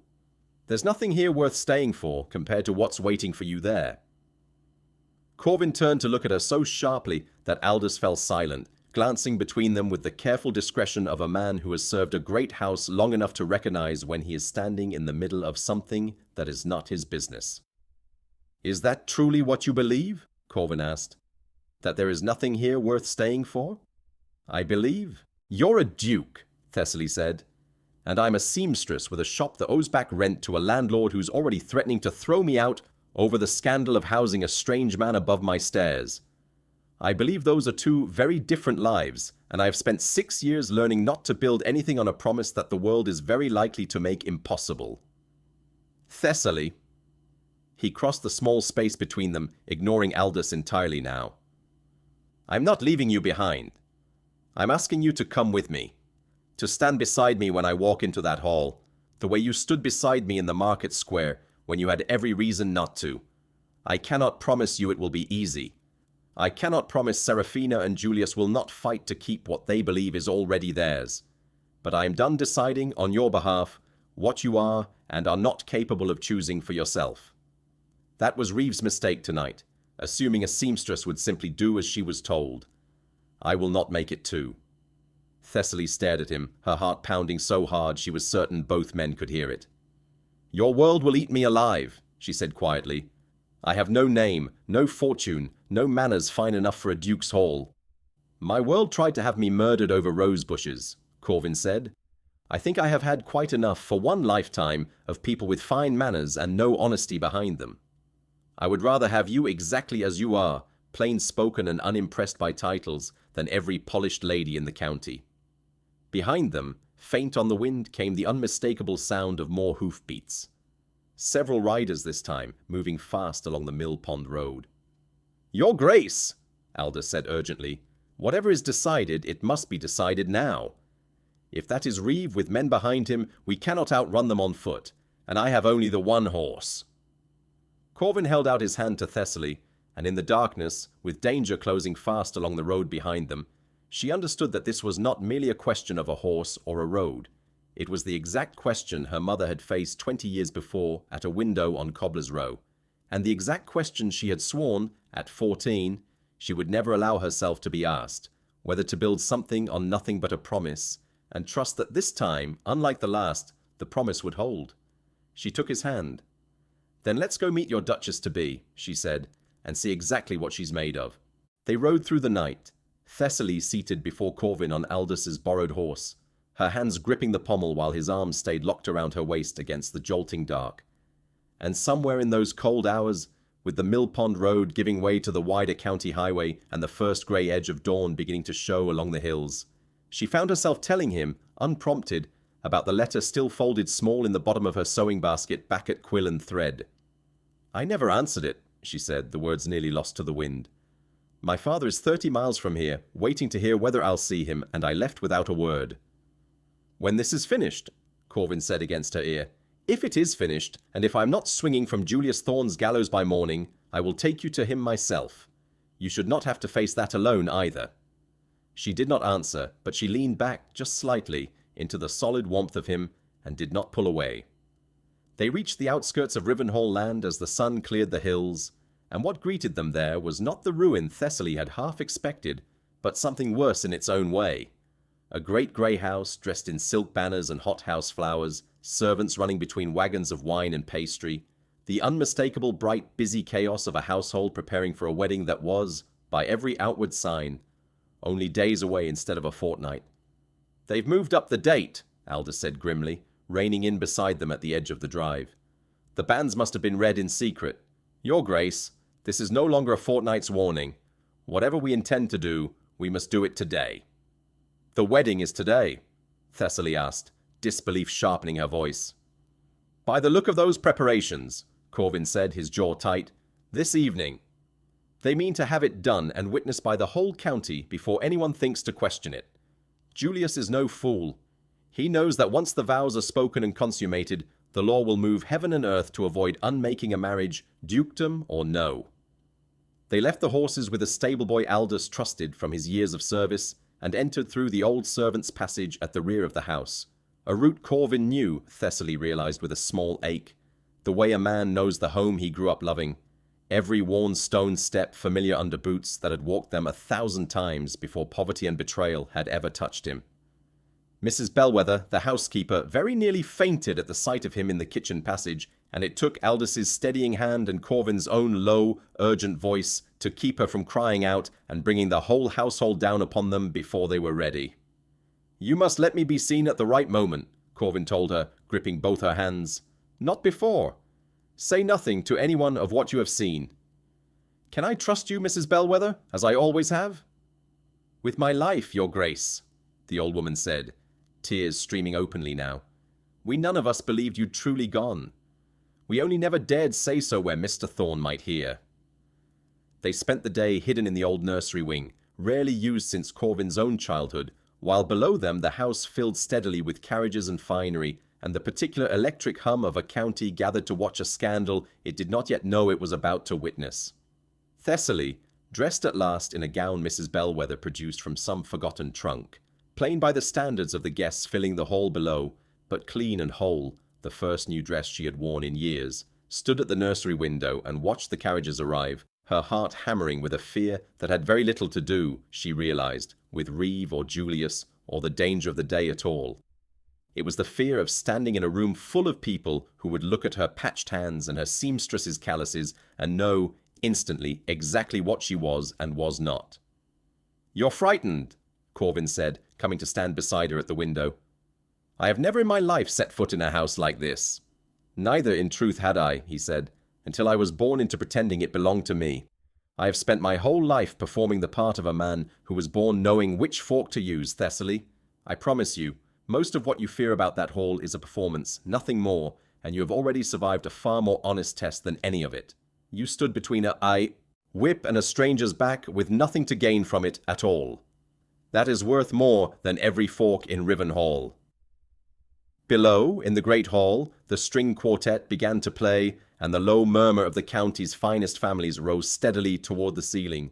There's nothing here worth staying for compared to what's waiting for you there." Corvin turned to look at her so sharply that Aldous fell silent, glancing between them with the careful discretion of a man who has served a great house long enough to recognize when he is standing in the middle of something that is not his business. "Is that truly what you believe?" Corvin asked. "That there is nothing here worth staying for?" "I believe." "You're a duke," Thessaly said. "And I'm a seamstress with a shop that owes back rent to a landlord who's already threatening to throw me out over the scandal of housing a strange man above my stairs. I believe those are 2 very different lives, and I have spent 6 years learning not to build anything on a promise that the world is very likely to make impossible." "Thessaly." He crossed the small space between them, ignoring Aldous entirely now. "I'm not leaving you behind. I'm asking you to come with me, to stand beside me when I walk into that hall, the way you stood beside me in the market square when you had every reason not to. I cannot promise you it will be easy. I cannot promise Seraphina and Julius will not fight to keep what they believe is already theirs. But I am done deciding on your behalf what you are and are not capable of choosing for yourself. That was Reeve's mistake tonight, assuming a seamstress would simply do as she was told. I will not make it too." Thessaly stared at him, her heart pounding so hard she was certain both men could hear it. "Your world will eat me alive," she said quietly. "I have no name, no fortune, no manners fine enough for a duke's hall." "My world tried to have me murdered over rose bushes," Corvin said. "I think I have had quite enough for one lifetime of people with fine manners and no honesty behind them. I would rather have you exactly as you are, plain-spoken and unimpressed by titles, than every polished lady in the county." Behind them, faint on the wind, came the unmistakable sound of more hoofbeats. Several riders this time, moving fast along the Mill Pond Road. "Your Grace," Aldous said urgently, "whatever is decided, it must be decided now. If that is Reeve with men behind him, we cannot outrun them on foot, and I have only the one horse." Corvin held out his hand to Thessaly, and in the darkness, with danger closing fast along the road behind them, she understood that this was not merely a question of a horse or a road. It was the exact question her mother had faced 20 years before at a window on Cobbler's Row, and the exact question she had sworn, at 14, she would never allow herself to be asked, whether to build something on nothing but a promise, and trust that this time, unlike the last, the promise would hold. She took his hand. "Then let's go meet your Duchess-to-be," she said, "and see exactly what she's made of." They rode through the night, Thessaly seated before Corvin on Aldous' borrowed horse, her hands gripping the pommel while his arms stayed locked around her waist against the jolting dark. And somewhere in those cold hours, with the Mill Pond Road giving way to the wider county highway and the first grey edge of dawn beginning to show along the hills, she found herself telling him, unprompted, about the letter still folded small in the bottom of her sewing basket back at quill and thread. "I never answered it," she said, the words nearly lost to the wind. "My father is 30 miles from here, waiting to hear whether I'll see him, and I left without a word." "When this is finished," Corvin said against her ear. "If it is finished, and if I'm not swinging from Julius Thorne's gallows by morning, I will take you to him myself. You should not have to face that alone either." She did not answer, but she leaned back just slightly into the solid warmth of him and did not pull away. They reached the outskirts of Rivenhall land as the sun cleared the hills, and what greeted them there was not the ruin Thessaly had half expected, but something worse in its own way. A great grey house dressed in silk banners and hothouse flowers, servants running between wagons of wine and pastry, the unmistakable bright busy chaos of a household preparing for a wedding that was, by every outward sign, only days away instead of a fortnight. "They've moved up the date," Aldous said grimly, reining in beside them at the edge of the drive. "The banns must have been read in secret. Your Grace, this is no longer a fortnight's warning. Whatever we intend to do, we must do it today." "The wedding is today?" Thessaly asked, disbelief sharpening her voice. "By the look of those preparations," Corvin said, his jaw tight, "this evening. They mean to have it done and witnessed by the whole county before anyone thinks to question it. Julius is no fool. He knows that once the vows are spoken and consummated, the law will move heaven and earth to avoid unmaking a marriage, dukedom or no." They left the horses with a stable boy Aldous trusted from his years of service and entered through the old servants' passage at the rear of the house. A route Corvin knew, Thessaly realized with a small ache, the way a man knows the home he grew up loving. Every worn stone step familiar under boots that had walked them 1,000 times before poverty and betrayal had ever touched him. Mrs. Bellwether, the housekeeper, very nearly fainted at the sight of him in the kitchen passage, and it took Aldous' steadying hand and Corvin's own low, urgent voice to keep her from crying out and bringing the whole household down upon them before they were ready. "You must let me be seen at the right moment," Corvin told her, gripping both her hands. "Not before. Say nothing to anyone of what you have seen." "Can I trust you, Mrs. Bellwether, as I always have?" "With my life, your Grace," the old woman said, tears streaming openly now. "We none of us believed you'd truly gone. We only never dared say so where Mr. Thorne might hear." They spent the day hidden in the old nursery wing, rarely used since Corvin's own childhood, while below them the house filled steadily with carriages and finery, and the particular electric hum of a county gathered to watch a scandal it did not yet know it was about to witness. Thessaly, dressed at last in a gown Mrs. Bellwether produced from some forgotten trunk, plain by the standards of the guests filling the hall below, but clean and whole, the first new dress she had worn in years, stood at the nursery window and watched the carriages arrive, her heart hammering with a fear that had very little to do, she realized, with Reeve or Julius or the danger of the day at all. It was the fear of standing in a room full of people who would look at her patched hands and her seamstress's calluses and know, instantly, exactly what she was and was not. "You're frightened," Corvin said, coming to stand beside her at the window. "I have never in my life set foot in a house like this." "Neither in truth had I," he said, "until I was born into pretending it belonged to me. I have spent my whole life performing the part of a man who was born knowing which fork to use, Thessaly. I promise you, most of what you fear about that hall is a performance, nothing more, and you have already survived a far more honest test than any of it. You stood between a whip and a stranger's back with nothing to gain from it at all. That is worth more than every fork in Rivenhall." Below, in the great hall, the string quartet began to play, and the low murmur of the county's finest families rose steadily toward the ceiling.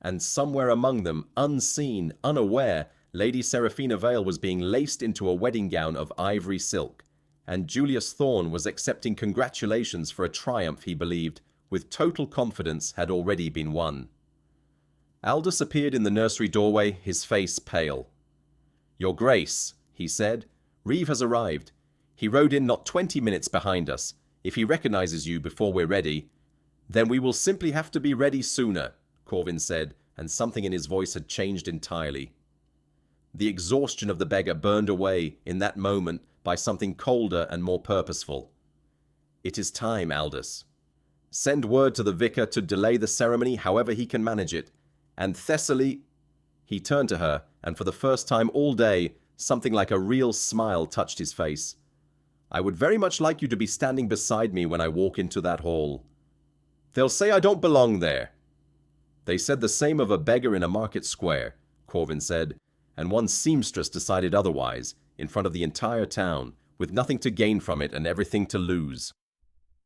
And somewhere among them, unseen, unaware, Lady Seraphina Vale was being laced into a wedding gown of ivory silk, and Julius Thorne was accepting congratulations for a triumph he believed, with total confidence, had already been won. Aldous appeared in the nursery doorway, his face pale. "Your Grace," he said, "Reeve has arrived. He rode in not 20 minutes behind us. If he recognizes you before we're ready, then we will simply have to be ready sooner," Corvin said, and something in his voice had changed entirely. The exhaustion of the beggar burned away in that moment by something colder and more purposeful. "It is time, Aldous. Send word to the vicar to delay the ceremony however he can manage it. And Thessaly—" He turned to her, and for the first time all day, something like a real smile touched his face. "I would very much like you to be standing beside me when I walk into that hall. They'll say I don't belong there." "They said the same of a beggar in a market square," Corvin said, "and one seamstress decided otherwise, in front of the entire town, with nothing to gain from it and everything to lose.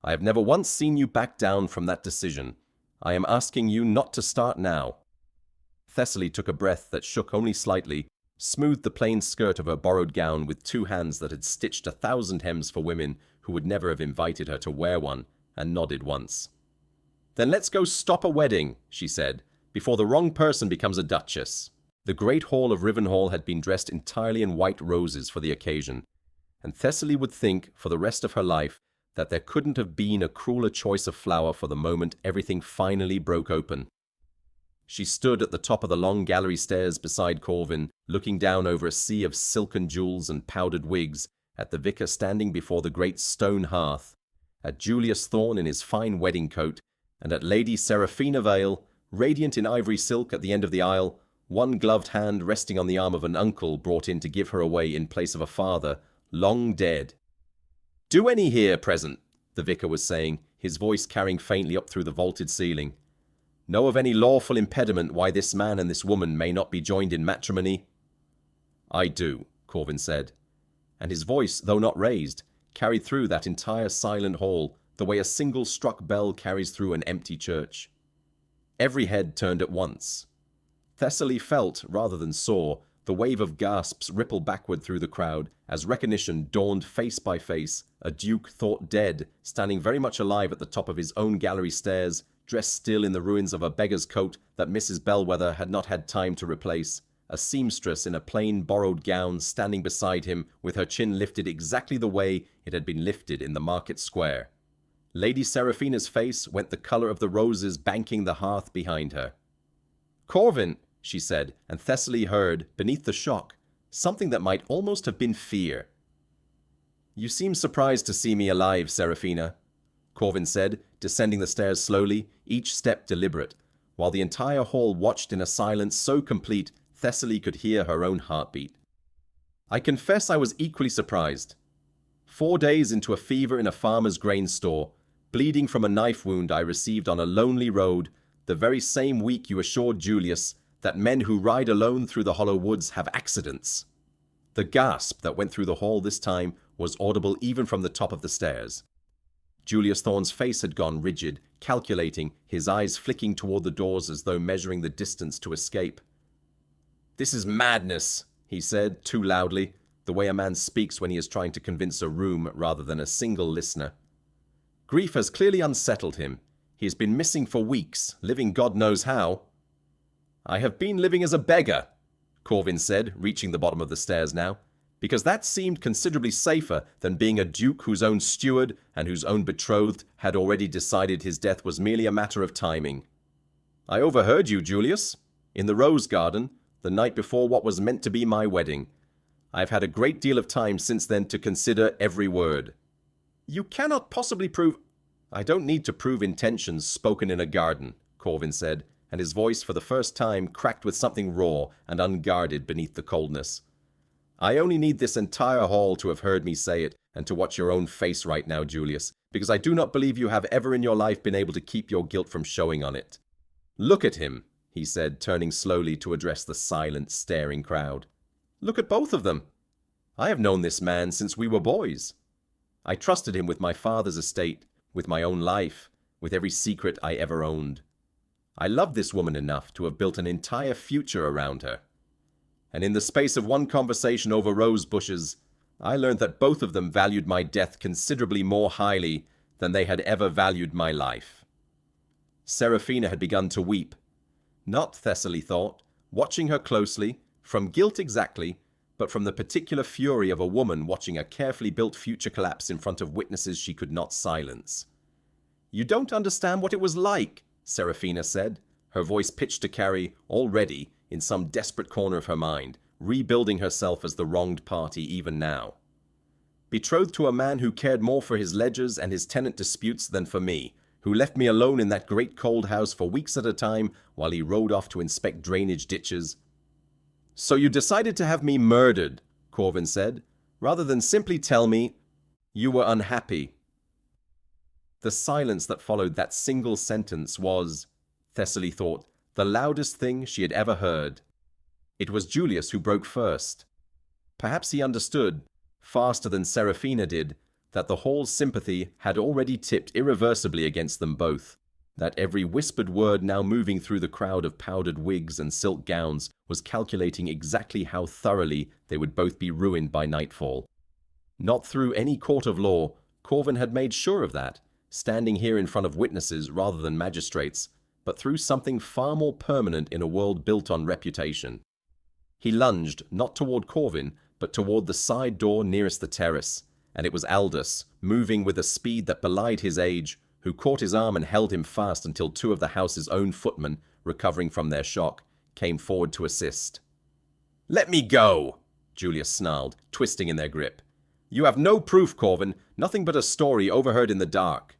I have never once seen you back down from that decision. I am asking you not to start now." Thessaly took a breath that shook only slightly, smoothed the plain skirt of her borrowed gown with two hands that had stitched 1,000 hems for women who would never have invited her to wear one, and nodded once. "Then let's go stop a wedding," she said, "before the wrong person becomes a duchess." The great hall of Rivenhall had been dressed entirely in white roses for the occasion, and Thessaly would think, for the rest of her life, that there couldn't have been a crueler choice of flower for the moment everything finally broke open. She stood at the top of the long gallery stairs beside Corvin, looking down over a sea of silken jewels and powdered wigs, at the vicar standing before the great stone hearth, at Julius Thorne in his fine wedding coat, and at Lady Seraphina Vale, radiant in ivory silk at the end of the aisle, one gloved hand resting on the arm of an uncle brought in to give her away in place of a father, long dead. "Do any here present," the vicar was saying, his voice carrying faintly up through the vaulted ceiling, "know of any lawful impediment why this man and this woman may not be joined in matrimony?" "I do," Corvin said, and his voice, though not raised, carried through that entire silent hall the way a single struck bell carries through an empty church. Every head turned at once. Thessaly felt, rather than saw, the wave of gasps ripple backward through the crowd as recognition dawned face by face, a duke thought dead, standing very much alive at the top of his own gallery stairs, dressed still in the ruins of a beggar's coat that Mrs. Bellwether had not had time to replace, a seamstress in a plain borrowed gown standing beside him with her chin lifted exactly the way it had been lifted in the market square. Lady Seraphina's face went the color of the roses banking the hearth behind her. "Corvin," she said, and Thessaly heard, beneath the shock, something that might almost have been fear. "You seem surprised to see me alive, Seraphina," Corvin said, descending the stairs slowly, each step deliberate, while the entire hall watched in a silence so complete Thessaly could hear her own heartbeat. "I confess I was equally surprised. 4 days into a fever in a farmer's grain store, bleeding from a knife wound I received on a lonely road, the very same week you assured Julius that men who ride alone through the hollow woods have accidents." The gasp that went through the hall this time was audible even from the top of the stairs. Julius Thorne's face had gone rigid, calculating, his eyes flicking toward the doors as though measuring the distance to escape. "This is madness," he said, too loudly, the way a man speaks when he is trying to convince a room rather than a single listener. Grief has clearly unsettled him. He has been missing for weeks, living God knows how. "I have been living as a beggar," Corvin said, reaching the bottom of the stairs now, "because that seemed considerably safer than being a duke whose own steward and whose own betrothed had already decided his death was merely a matter of timing. I overheard you, Julius, in the rose garden, the night before what was meant to be my wedding. I have had a great deal of time since then to consider every word." "You cannot possibly prove—" "I don't need to prove intentions spoken in a garden," Corvin said, and his voice for the first time cracked with something raw and unguarded beneath the coldness. "I only need this entire hall to have heard me say it and to watch your own face right now, Julius, because I do not believe you have ever in your life been able to keep your guilt from showing on it. Look at him," he said, turning slowly to address the silent, staring crowd. "Look at both of them. I have known this man since we were boys. I trusted him with my father's estate, with my own life, with every secret I ever owned. I loved this woman enough to have built an entire future around her. And in the space of one conversation over rose bushes, I learned that both of them valued my death considerably more highly than they had ever valued my life. Seraphina had begun to weep. Not, Thessaly thought, watching her closely, from guilt exactly, but from the particular fury of a woman watching a carefully built future collapse in front of witnesses she could not silence. "You don't understand what it was like," Seraphina said, her voice pitched to carry, already, in some desperate corner of her mind, rebuilding herself as the wronged party even now. "Betrothed to a man who cared more for his ledgers and his tenant disputes than for me, who left me alone in that great cold house for weeks at a time while he rode off to inspect drainage ditches." "So you decided to have me murdered," Corvin said, "rather than simply tell me you were unhappy." The silence that followed that single sentence was, Thessaly thought, the loudest thing she had ever heard. It was Julius who broke first. Perhaps he understood, faster than Seraphina did, that the hall's sympathy had already tipped irreversibly against them both, that every whispered word now moving through the crowd of powdered wigs and silk gowns was calculating exactly how thoroughly they would both be ruined by nightfall. Not through any court of law, Corvin had made sure of that, standing here in front of witnesses rather than magistrates, but through something far more permanent in a world built on reputation. He lunged, not toward Corvin, but toward the side door nearest the terrace, and it was Aldous, moving with a speed that belied his age, who caught his arm and held him fast until two of the house's own footmen, recovering from their shock, came forward to assist. "Let me go!" Julius snarled, twisting in their grip. "You have no proof, Corvin, nothing but a story overheard in the dark."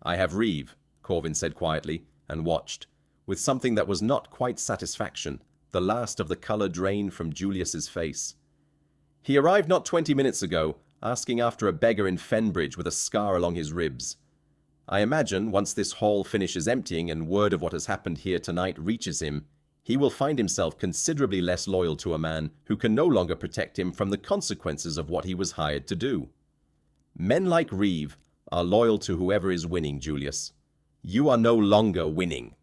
"I have Reeve," Corvin said quietly, and watched, with something that was not quite satisfaction, the last of the color drain from Julius's face. "He arrived not 20 minutes ago, asking after a beggar in Fenbridge with a scar along his ribs. I imagine once this hall finishes emptying and word of what has happened here tonight reaches him, he will find himself considerably less loyal to a man who can no longer protect him from the consequences of what he was hired to do. Men like Reeve are loyal to whoever is winning, Julius. You are no longer winning."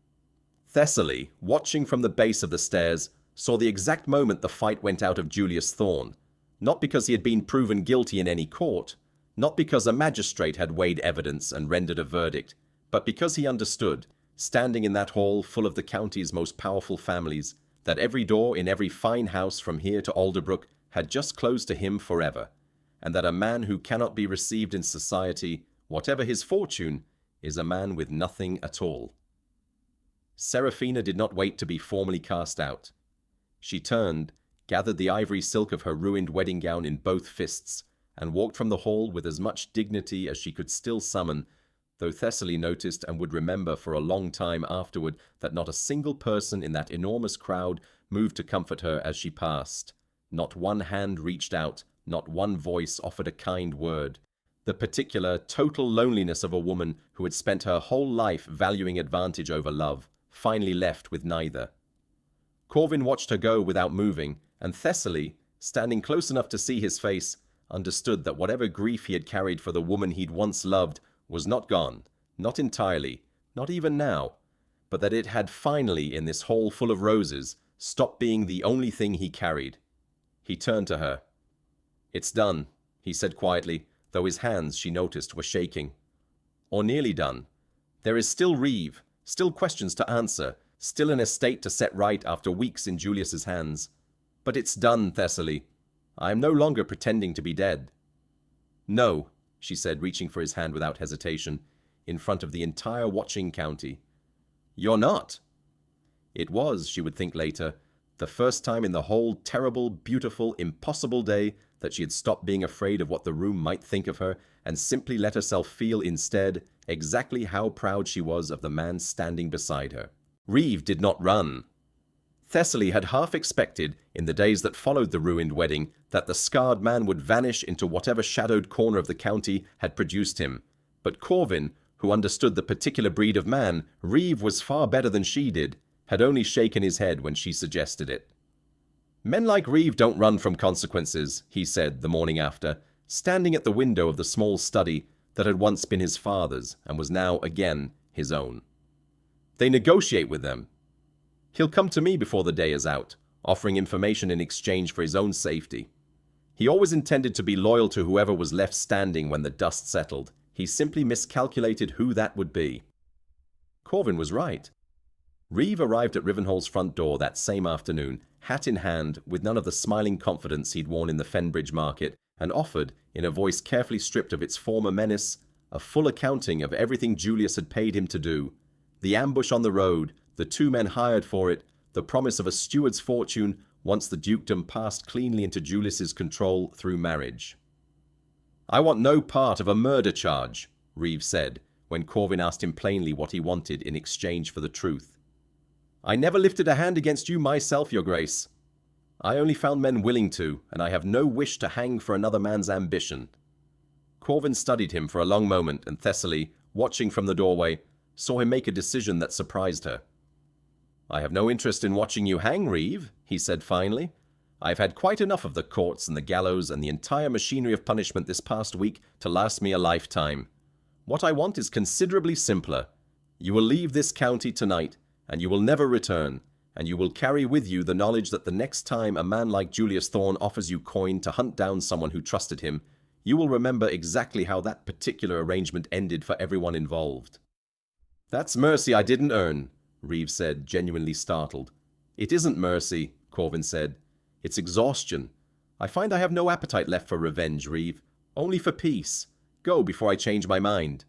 Thessaly, watching from the base of the stairs, saw the exact moment the fight went out of Julius Thorne, not because he had been proven guilty in any court, not because a magistrate had weighed evidence and rendered a verdict, but because he understood, standing in that hall full of the county's most powerful families, that every door in every fine house from here to Alderbrook had just closed to him forever, and that a man who cannot be received in society, whatever his fortune, is a man with nothing at all. Seraphina did not wait to be formally cast out. She turned, gathered the ivory silk of her ruined wedding gown in both fists, and walked from the hall with as much dignity as she could still summon, though Thessaly noticed and would remember for a long time afterward that not a single person in that enormous crowd moved to comfort her as she passed. Not one hand reached out, not one voice offered a kind word. The particular, total loneliness of a woman who had spent her whole life valuing advantage over love, finally left with neither. Corvin watched her go without moving, and Thessaly, standing close enough to see his face, understood that whatever grief he had carried for the woman he'd once loved was not gone, not entirely, not even now, but that it had finally, in this hall full of roses, stopped being the only thing he carried. He turned to her. "It's done," he said quietly, though his hands, she noticed, were shaking. "Or nearly done. There is still Reeve, still questions to answer, still an estate to set right after weeks in Julius's hands. But it's done, Thessaly. I am no longer pretending to be dead." "No," she said, reaching for his hand without hesitation, in front of the entire watching county. "You're not." It was, she would think later, the first time in the whole terrible, beautiful, impossible day that she had stopped being afraid of what the room might think of her and simply let herself feel instead exactly how proud she was of the man standing beside her. Reeve did not run. Thessaly had half expected, in the days that followed the ruined wedding, that the scarred man would vanish into whatever shadowed corner of the county had produced him. But Corvin, who understood the particular breed of man Reeve was far better than she did, had only shaken his head when she suggested it. "Men like Reeve don't run from consequences," he said the morning after, standing at the window of the small study that had once been his father's and was now again his own. "They negotiate with them. He'll come to me before the day is out, offering information in exchange for his own safety. He always intended to be loyal to whoever was left standing when the dust settled. He simply miscalculated who that would be. Corvin was right. Reeve arrived at Rivenhall's front door that same afternoon, hat in hand, with none of the smiling confidence he'd worn in the Fenbridge market, and offered, in a voice carefully stripped of its former menace, a full accounting of everything Julius had paid him to do. The ambush on the road, the 2 men hired for it, the promise of a steward's fortune once the dukedom passed cleanly into Julius's control through marriage. "I want no part of a murder charge," Reeve said, when Corvin asked him plainly what he wanted in exchange for the truth. "I never lifted a hand against you myself, Your Grace. I only found men willing to, and I have no wish to hang for another man's ambition." Corvin studied him for a long moment, and Thessaly, watching from the doorway, saw him make a decision that surprised her. "I have no interest in watching you hang, Reeve," he said finally. "I've had quite enough of the courts and the gallows and the entire machinery of punishment this past week to last me a lifetime. What I want is considerably simpler. You will leave this county tonight, and you will never return, and you will carry with you the knowledge that the next time a man like Julius Thorne offers you coin to hunt down someone who trusted him, you will remember exactly how that particular arrangement ended for everyone involved." "That's mercy I didn't earn," Reeve said, genuinely startled. "It isn't mercy," Corvin said. "It's exhaustion. I find I have no appetite left for revenge, Reeve. Only for peace. Go before I change my mind."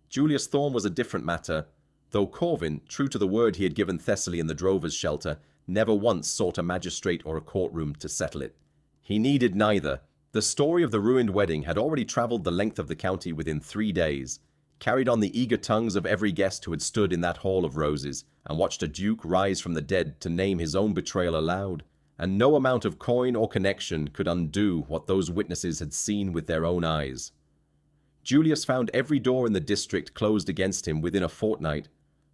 Julius Thorne was a different matter, though Corvin, true to the word he had given Thessaly in the drover's shelter, never once sought a magistrate or a courtroom to settle it. He needed neither. The story of the ruined wedding had already traveled the length of the county within 3 days, carried on the eager tongues of every guest who had stood in that hall of roses and watched a duke rise from the dead to name his own betrayal aloud, and no amount of coin or connection could undo what those witnesses had seen with their own eyes. Julius found every door in the district closed against him within a fortnight.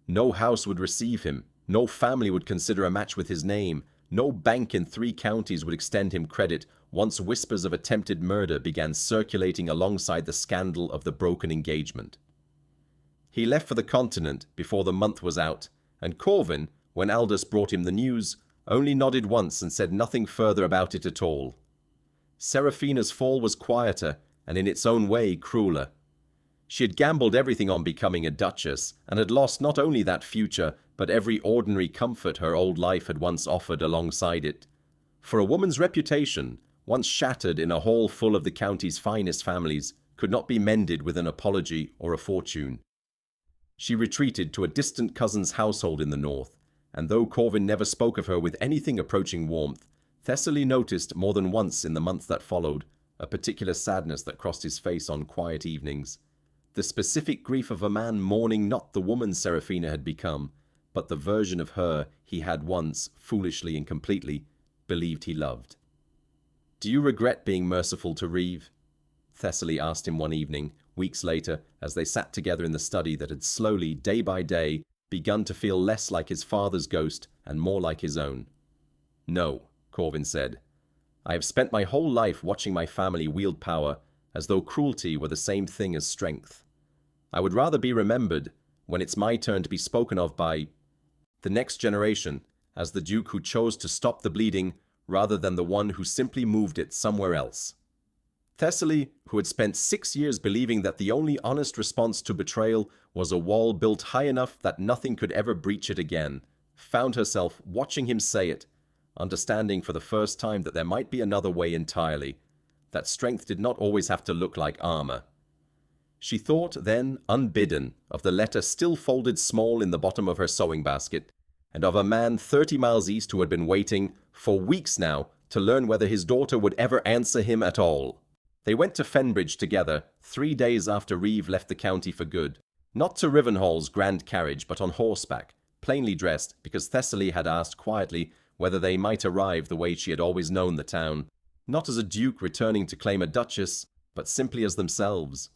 No house would receive him, no family would consider a match with his name, no bank in 3 counties would extend him credit once whispers of attempted murder began circulating alongside the scandal of the broken engagement. He left for the continent before the month was out, and Corvin, when Aldous brought him the news, only nodded once and said nothing further about it at all. Seraphina's fall was quieter, and in its own way crueler. She had gambled everything on becoming a duchess, and had lost not only that future, but every ordinary comfort her old life had once offered alongside it. For a woman's reputation, once shattered in a hall full of the county's finest families, could not be mended with an apology or a fortune. She retreated to a distant cousin's household in the north, and though Corvin never spoke of her with anything approaching warmth, Thessaly noticed more than once in the months that followed a particular sadness that crossed his face on quiet evenings. The specific grief of a man mourning not the woman Seraphina had become, but the version of her he had once, foolishly and completely, believed he loved. "Do you regret being merciful to Reeve?" Thessaly asked him one evening, weeks later, as they sat together in the study that had slowly, day by day, begun to feel less like his father's ghost and more like his own. "No," Corvin said. "I have spent my whole life watching my family wield power as though cruelty were the same thing as strength. I would rather be remembered, when it's my turn to be spoken of by the next generation, as the Duke who chose to stop the bleeding rather than the one who simply moved it somewhere else." Thessaly, who had spent 6 years believing that the only honest response to betrayal was a wall built high enough that nothing could ever breach it again, found herself watching him say it, understanding for the first time that there might be another way entirely, that strength did not always have to look like armor. She thought then, unbidden, of the letter still folded small in the bottom of her sewing basket, and of a man 30 miles east who had been waiting, for weeks now, to learn whether his daughter would ever answer him at all. They went to Fenbridge together, 3 days after Reeve left the county for good. Not to Rivenhall's grand carriage, but on horseback, plainly dressed, because Thessaly had asked quietly whether they might arrive the way she had always known the town, not as a duke returning to claim a duchess, but simply as themselves.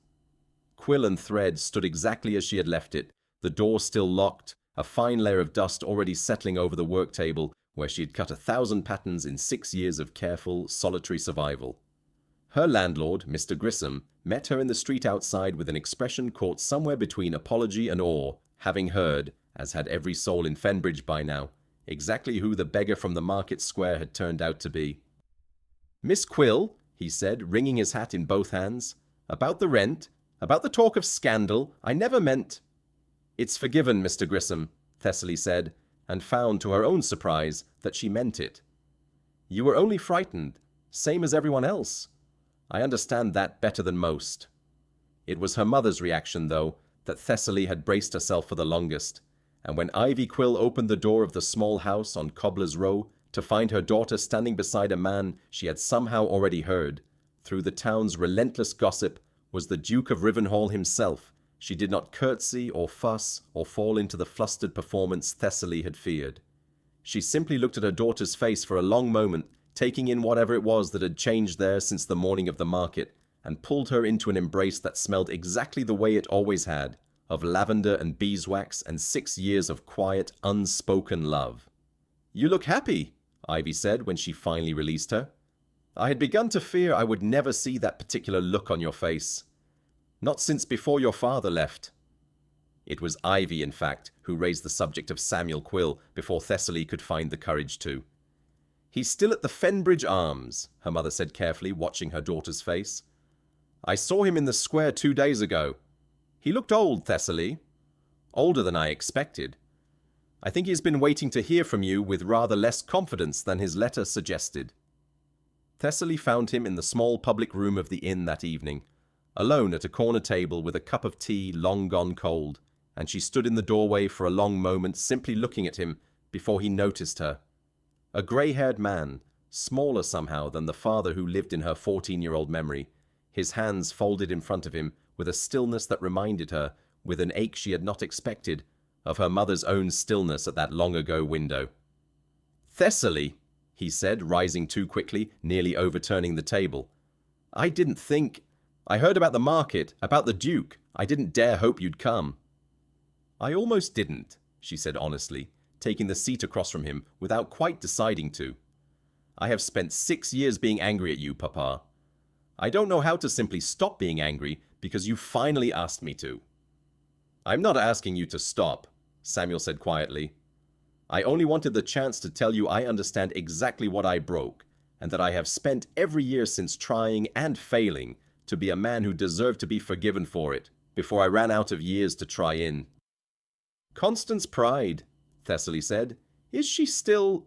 Quill and thread stood exactly as she had left it, the door still locked, a fine layer of dust already settling over the work table where she had cut 1,000 patterns in 6 years of careful, solitary survival. Her landlord, Mr. Grissom, met her in the street outside with an expression caught somewhere between apology and awe, having heard, as had every soul in Fenbridge by now, exactly who the beggar from the market square had turned out to be. "Miss Quill," he said, wringing his hat in both hands, "about the rent, about the talk of scandal, I never meant—" "It's forgiven, Mr. Grissom," Thessaly said, and found to her own surprise that she meant it. "You were only frightened, same as everyone else. I understand that better than most." It was her mother's reaction, though, that Thessaly had braced herself for the longest, and when Ivy Quill opened the door of the small house on Cobbler's Row to find her daughter standing beside a man she had somehow already heard, through the town's relentless gossip, was the Duke of Rivenhall himself, she did not curtsy or fuss or fall into the flustered performance Thessaly had feared. She simply looked at her daughter's face for a long moment, taking in whatever it was that had changed there since the morning of the market, and pulled her into an embrace that smelled exactly the way it always had, of lavender and beeswax and 6 years of quiet, unspoken love. "You look happy," Ivy said when she finally released her. "I had begun to fear I would never see that particular look on your face. Not since before your father left." It was Ivy, in fact, who raised the subject of Samuel Quill before Thessaly could find the courage to. "He's still at the Fenbridge Arms," her mother said carefully, watching her daughter's face. "I saw him in the square 2 days ago. He looked old, Thessaly. Older than I expected. I think he's been waiting to hear from you with rather less confidence than his letter suggested." Thessaly found him in the small public room of the inn that evening, alone at a corner table with a cup of tea long gone cold, and she stood in the doorway for a long moment simply looking at him before he noticed her. A grey-haired man, smaller somehow than the father who lived in her 14-year-old memory, his hands folded in front of him with a stillness that reminded her, with an ache she had not expected, of her mother's own stillness at that long-ago window. "Thessaly," he said, rising too quickly, nearly overturning the table. "I didn't think... I heard about the market, about the Duke. I didn't dare hope you'd come." "I almost didn't," she said honestly, taking the seat across from him without quite deciding to. "I have spent 6 years being angry at you, Papa. I don't know how to simply stop being angry because you finally asked me to." "I'm not asking you to stop," Samuel said quietly. "I only wanted the chance to tell you I understand exactly what I broke, and that I have spent every year since trying and failing to be a man who deserved to be forgiven for it, before I ran out of years to try in." "Constance Pride," Thessaly said. "Is she still—"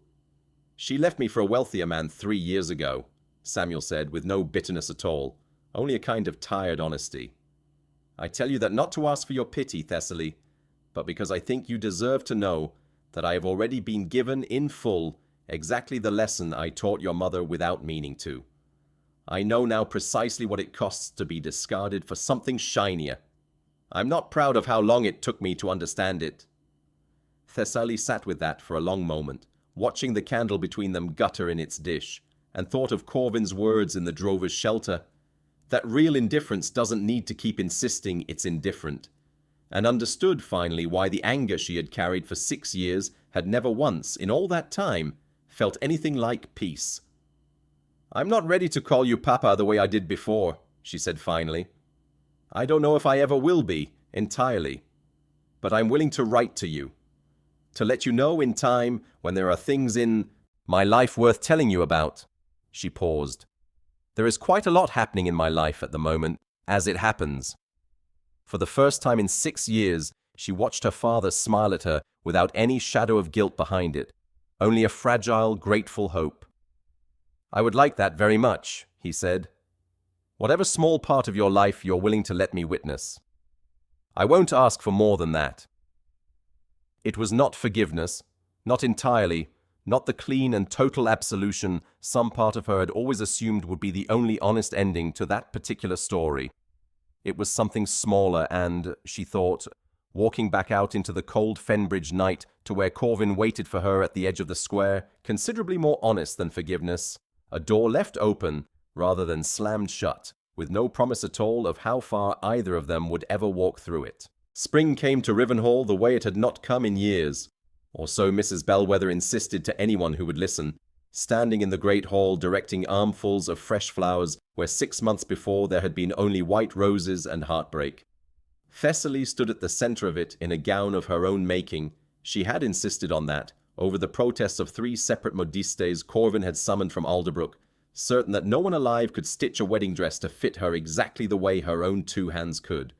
"She left me for a wealthier man 3 years ago," Samuel said, with no bitterness at all, only a kind of tired honesty. "I tell you that not to ask for your pity, Thessaly, but because I think you deserve to know that I have already been given in full exactly the lesson I taught your mother without meaning to. I know now precisely what it costs to be discarded for something shinier. I'm not proud of how long it took me to understand it." Thessaly sat with that for a long moment, watching the candle between them gutter in its dish, and thought of Corvin's words in the drover's shelter, that real indifference doesn't need to keep insisting it's indifferent, and understood finally why the anger she had carried for 6 years had never once, in all that time, felt anything like peace. "I'm not ready to call you Papa the way I did before," she said finally. "I don't know if I ever will be, entirely. But I'm willing to write to you. To let you know in time when there are things in my life worth telling you about." She paused. "There is quite a lot happening in my life at the moment, as it happens." For the first time in 6 years, she watched her father smile at her without any shadow of guilt behind it, only a fragile, grateful hope. "I would like that very much," he said. "Whatever small part of your life you're willing to let me witness. I won't ask for more than that." It was not forgiveness, not entirely, not the clean and total absolution some part of her had always assumed would be the only honest ending to that particular story. It was something smaller and, she thought, walking back out into the cold Fenbridge night to where Corvin waited for her at the edge of the square, considerably more honest than forgiveness, a door left open rather than slammed shut, with no promise at all of how far either of them would ever walk through it. Spring came to Rivenhall the way it had not come in years, or so Mrs. Bellwether insisted to anyone who would listen, standing in the great hall directing armfuls of fresh flowers where 6 months before there had been only white roses and heartbreak. Thessaly stood at the center of it in a gown of her own making. She had insisted on that, over the protests of 3 separate modistes Corvin had summoned from Alderbrook, certain that no one alive could stitch a wedding dress to fit her exactly the way her own 2 hands could.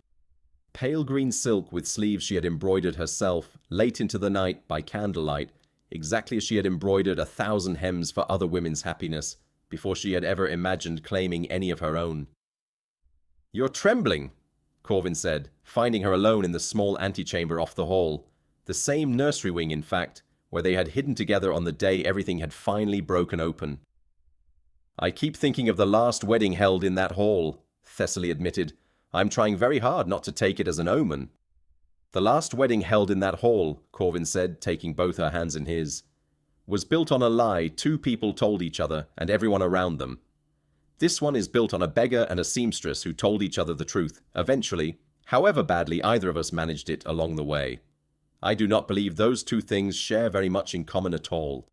Pale green silk with sleeves she had embroidered herself, late into the night by candlelight, exactly as she had embroidered 1,000 hems for other women's happiness, before she had ever imagined claiming any of her own. "You're trembling," Corvin said, finding her alone in the small antechamber off the hall, the same nursery wing, in fact, where they had hidden together on the day everything had finally broken open. "I keep thinking of the last wedding held in that hall," Thessaly admitted. "I'm trying very hard not to take it as an omen." "The last wedding held in that hall," Corvin said, taking both her hands in his, "was built on a lie 2 people told each other and everyone around them. This one is built on a beggar and a seamstress who told each other the truth, eventually, however badly either of us managed it along the way. I do not believe those 2 things share very much in common at all."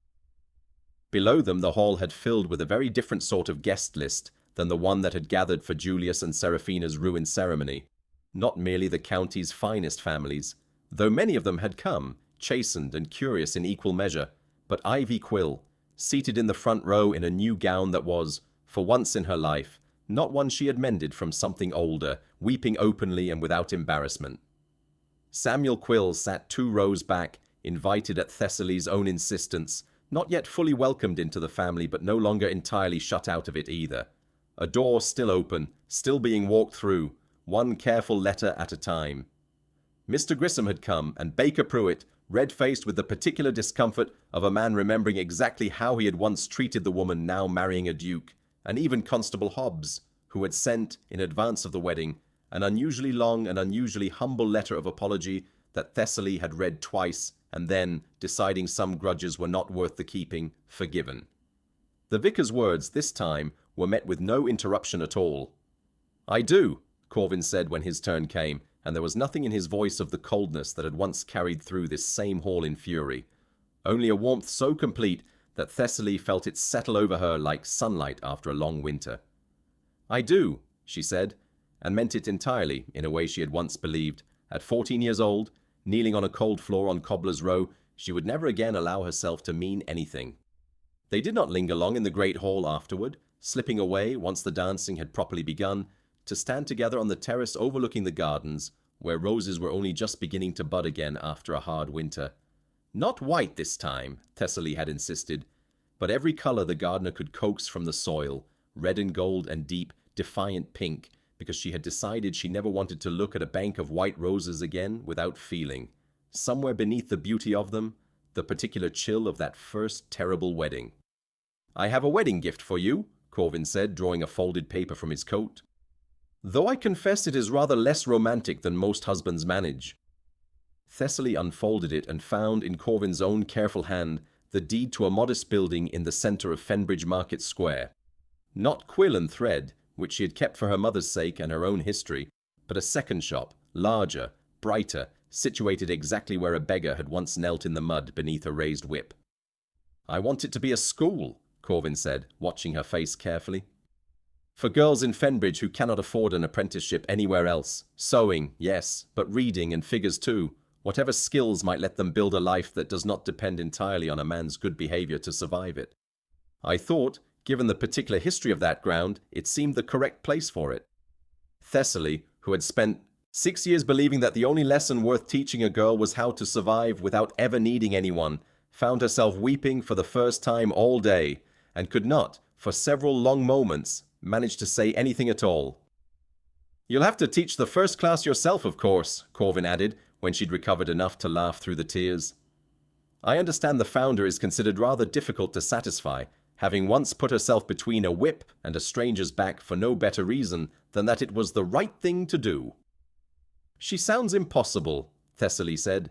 Below them, the hall had filled with a very different sort of guest list than the one that had gathered for Julius and Seraphina's ruined ceremony. Not merely the county's finest families, though many of them had come, chastened and curious in equal measure, but Ivy Quill, seated in the front row in a new gown that was, for once in her life, not one she had mended from something older, weeping openly and without embarrassment. Samuel Quill sat 2 rows back, invited at Thessaly's own insistence, not yet fully welcomed into the family but no longer entirely shut out of it either. A door still open, still being walked through, one careful letter at a time. Mr. Grissom had come, and Baker Pruitt, red-faced with the particular discomfort of a man remembering exactly how he had once treated the woman now marrying a duke, and even Constable Hobbs, who had sent, in advance of the wedding, an unusually long and unusually humble letter of apology that Thessaly had read twice, and then, deciding some grudges were not worth the keeping, forgiven. The vicar's words, this time, were met with no interruption at all. "I do," Corvin said when his turn came, and there was nothing in his voice of the coldness that had once carried through this same hall in fury. Only a warmth so complete that Thessaly felt it settle over her like sunlight after a long winter. "I do," she said, and meant it entirely in a way she had once believed. At 14 years old, kneeling on a cold floor on Cobbler's Row, she would never again allow herself to mean anything. They did not linger long in the great hall afterward, slipping away, once the dancing had properly begun, to stand together on the terrace overlooking the gardens, where roses were only just beginning to bud again after a hard winter. Not white this time, Thessaly had insisted, but every color the gardener could coax from the soil, red and gold and deep, defiant pink, because she had decided she never wanted to look at a bank of white roses again without feeling, somewhere beneath the beauty of them, the particular chill of that first terrible wedding. "I have a wedding gift for you," Corvin said, drawing a folded paper from his coat. "Though I confess it is rather less romantic than most husbands manage." Thessaly unfolded it and found in Corvin's own careful hand the deed to a modest building in the center of Fenbridge Market Square. Not quill and thread, which she had kept for her mother's sake and her own history, but a second shop, larger, brighter, situated exactly where a beggar had once knelt in the mud beneath a raised whip. "I want it to be a school," Corvin said, watching her face carefully. "For girls in Fenbridge who cannot afford an apprenticeship anywhere else. Sewing, yes, but reading and figures too. Whatever skills might let them build a life that does not depend entirely on a man's good behavior to survive it. I thought, given the particular history of that ground, it seemed the correct place for it." Thessaly, who had spent 6 years believing that the only lesson worth teaching a girl was how to survive without ever needing anyone, found herself weeping for the first time all day, and could not, for several long moments, manage to say anything at all. "You'll have to teach the first class yourself, of course," Corvin added, when she'd recovered enough to laugh through the tears. "I understand the founder is considered rather difficult to satisfy, having once put herself between a whip and a stranger's back for no better reason than that it was the right thing to do." "She sounds impossible," Thessaly said.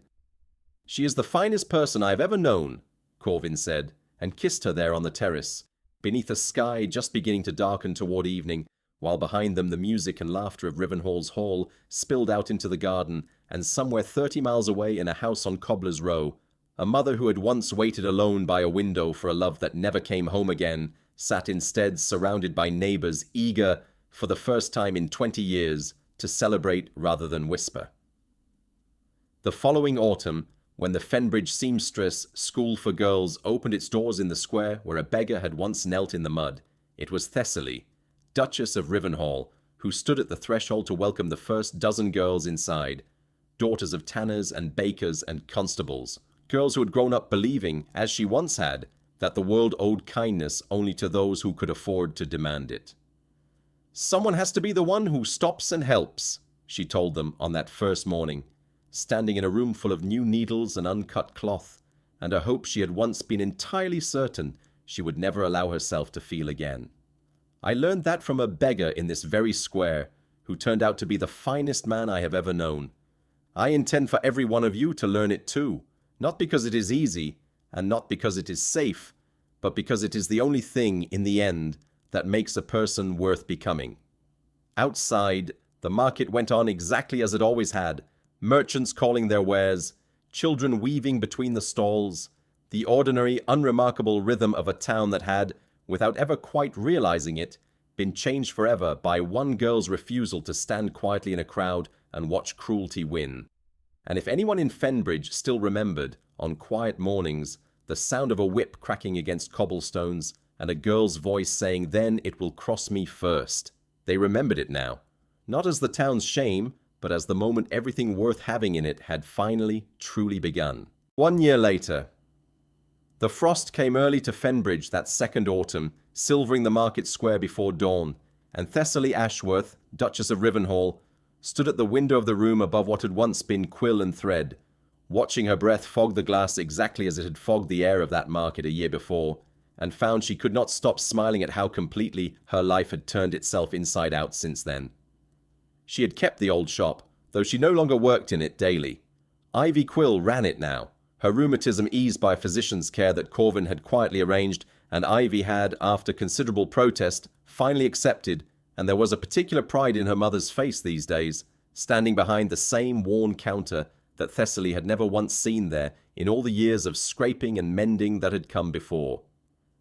"She is the finest person I have ever known," Corvin said, and kissed her there on the terrace, beneath a sky just beginning to darken toward evening, while behind them the music and laughter of Rivenhall's hall spilled out into the garden, and somewhere 30 miles away in a house on Cobbler's Row, a mother who had once waited alone by a window for a love that never came home again, sat instead surrounded by neighbors eager, for the first time in 20 years, to celebrate rather than whisper. The following autumn, when the Fenbridge seamstress school for girls opened its doors in the square where a beggar had once knelt in the mud, it was Thessaly, Duchess of Rivenhall, who stood at the threshold to welcome the first dozen girls inside, daughters of tanners and bakers and constables, girls who had grown up believing, as she once had, that the world owed kindness only to those who could afford to demand it. "Someone has to be the one who stops and helps," she told them on that first morning, standing in a room full of new needles and uncut cloth, and a hope she had once been entirely certain she would never allow herself to feel again. "I learned that from a beggar in this very square, who turned out to be the finest man I have ever known. I intend for every one of you to learn it too, not because it is easy, and not because it is safe, but because it is the only thing, in the end, that makes a person worth becoming." Outside, the market went on exactly as it always had, merchants calling their wares, children weaving between the stalls, the ordinary, unremarkable rhythm of a town that had, without ever quite realizing it, been changed forever by one girl's refusal to stand quietly in a crowd and watch cruelty win. And if anyone in Fenbridge still remembered, on quiet mornings, the sound of a whip cracking against cobblestones and a girl's voice saying, "Then it will cross me first," they remembered it now, not as the town's shame, but as the moment everything worth having in it had finally, truly begun. 1 year later. The frost came early to Fenbridge that second autumn, silvering the market square before dawn, and Thessaly Ashworth, Duchess of Rivenhall, stood at the window of the room above what had once been quill and thread, watching her breath fog the glass exactly as it had fogged the air of that market a year before, and found she could not stop smiling at how completely her life had turned itself inside out since then. She had kept the old shop, though she no longer worked in it daily. Ivy Quill ran it now, her rheumatism eased by a physician's care that Corvin had quietly arranged, and Ivy had, after considerable protest, finally accepted, and there was a particular pride in her mother's face these days, standing behind the same worn counter that Thessaly had never once seen there in all the years of scraping and mending that had come before.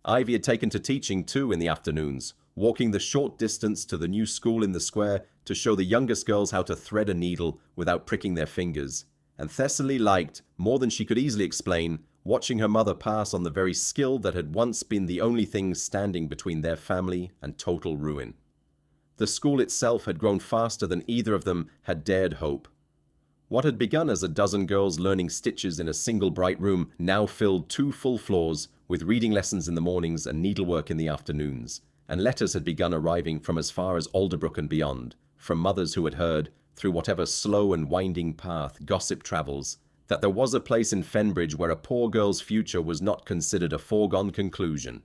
Ivy had taken to teaching too in the afternoons, walking the short distance to the new school in the square to show the youngest girls how to thread a needle without pricking their fingers, and Thessaly liked, more than she could easily explain, watching her mother pass on the very skill that had once been the only thing standing between their family and total ruin. The school itself had grown faster than either of them had dared hope. What had begun as a dozen girls learning stitches in a single bright room now filled 2 full floors with reading lessons in the mornings and needlework in the afternoons, and letters had begun arriving from as far as Alderbrook and beyond, from mothers who had heard, through whatever slow and winding path gossip travels, that there was a place in Fenbridge where a poor girl's future was not considered a foregone conclusion.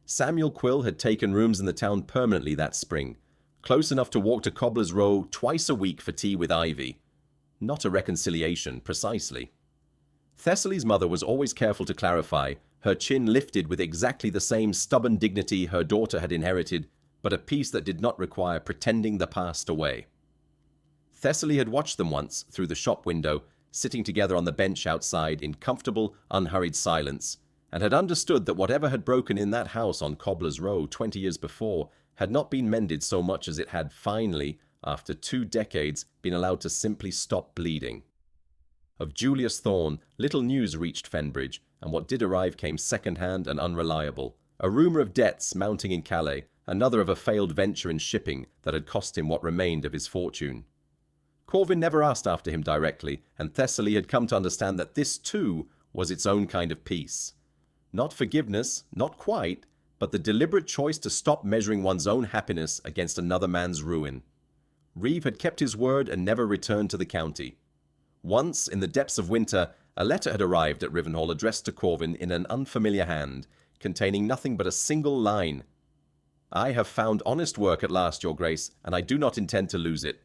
Samuel Quill had taken rooms in the town permanently that spring, close enough to walk to Cobbler's Row twice a week for tea with Ivy. Not a reconciliation, precisely. Thessaly's mother was always careful to clarify, her chin lifted with exactly the same stubborn dignity her daughter had inherited, but a peace that did not require pretending the past away. Thessaly had watched them once, through the shop window, sitting together on the bench outside in comfortable, unhurried silence, and had understood that whatever had broken in that house on Cobbler's Row 20 years before had not been mended so much as it had finally, after 2 decades, been allowed to simply stop bleeding. Of Julius Thorne, little news reached Fenbridge, and what did arrive came second-hand and unreliable. A rumour of debts mounting in Calais, another of a failed venture in shipping that had cost him what remained of his fortune. Corvin never asked after him directly, and Thessaly had come to understand that this, too, was its own kind of peace. Not forgiveness, not quite, but the deliberate choice to stop measuring one's own happiness against another man's ruin. Reeve had kept his word and never returned to the county. Once, in the depths of winter, a letter had arrived at Rivenhall addressed to Corvin in an unfamiliar hand, containing nothing but a single line. "I have found honest work at last, Your Grace, and I do not intend to lose it."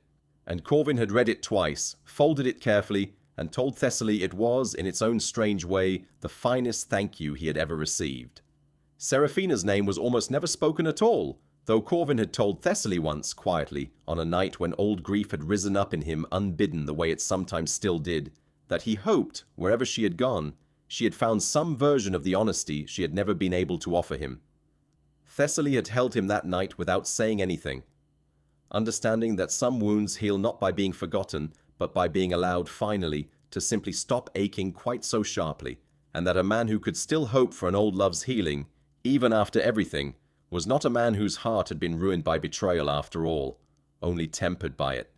And Corvin had read it twice, folded it carefully, and told Thessaly it was, in its own strange way, the finest thank you he had ever received. Seraphina's name was almost never spoken at all, though Corvin had told Thessaly once, quietly, on a night when old grief had risen up in him unbidden the way it sometimes still did, that he hoped, wherever she had gone, she had found some version of the honesty she had never been able to offer him. Thessaly had held him that night without saying anything, understanding that some wounds heal not by being forgotten, but by being allowed finally to simply stop aching quite so sharply, and that a man who could still hope for an old love's healing, even after everything, was not a man whose heart had been ruined by betrayal after all, only tempered by it.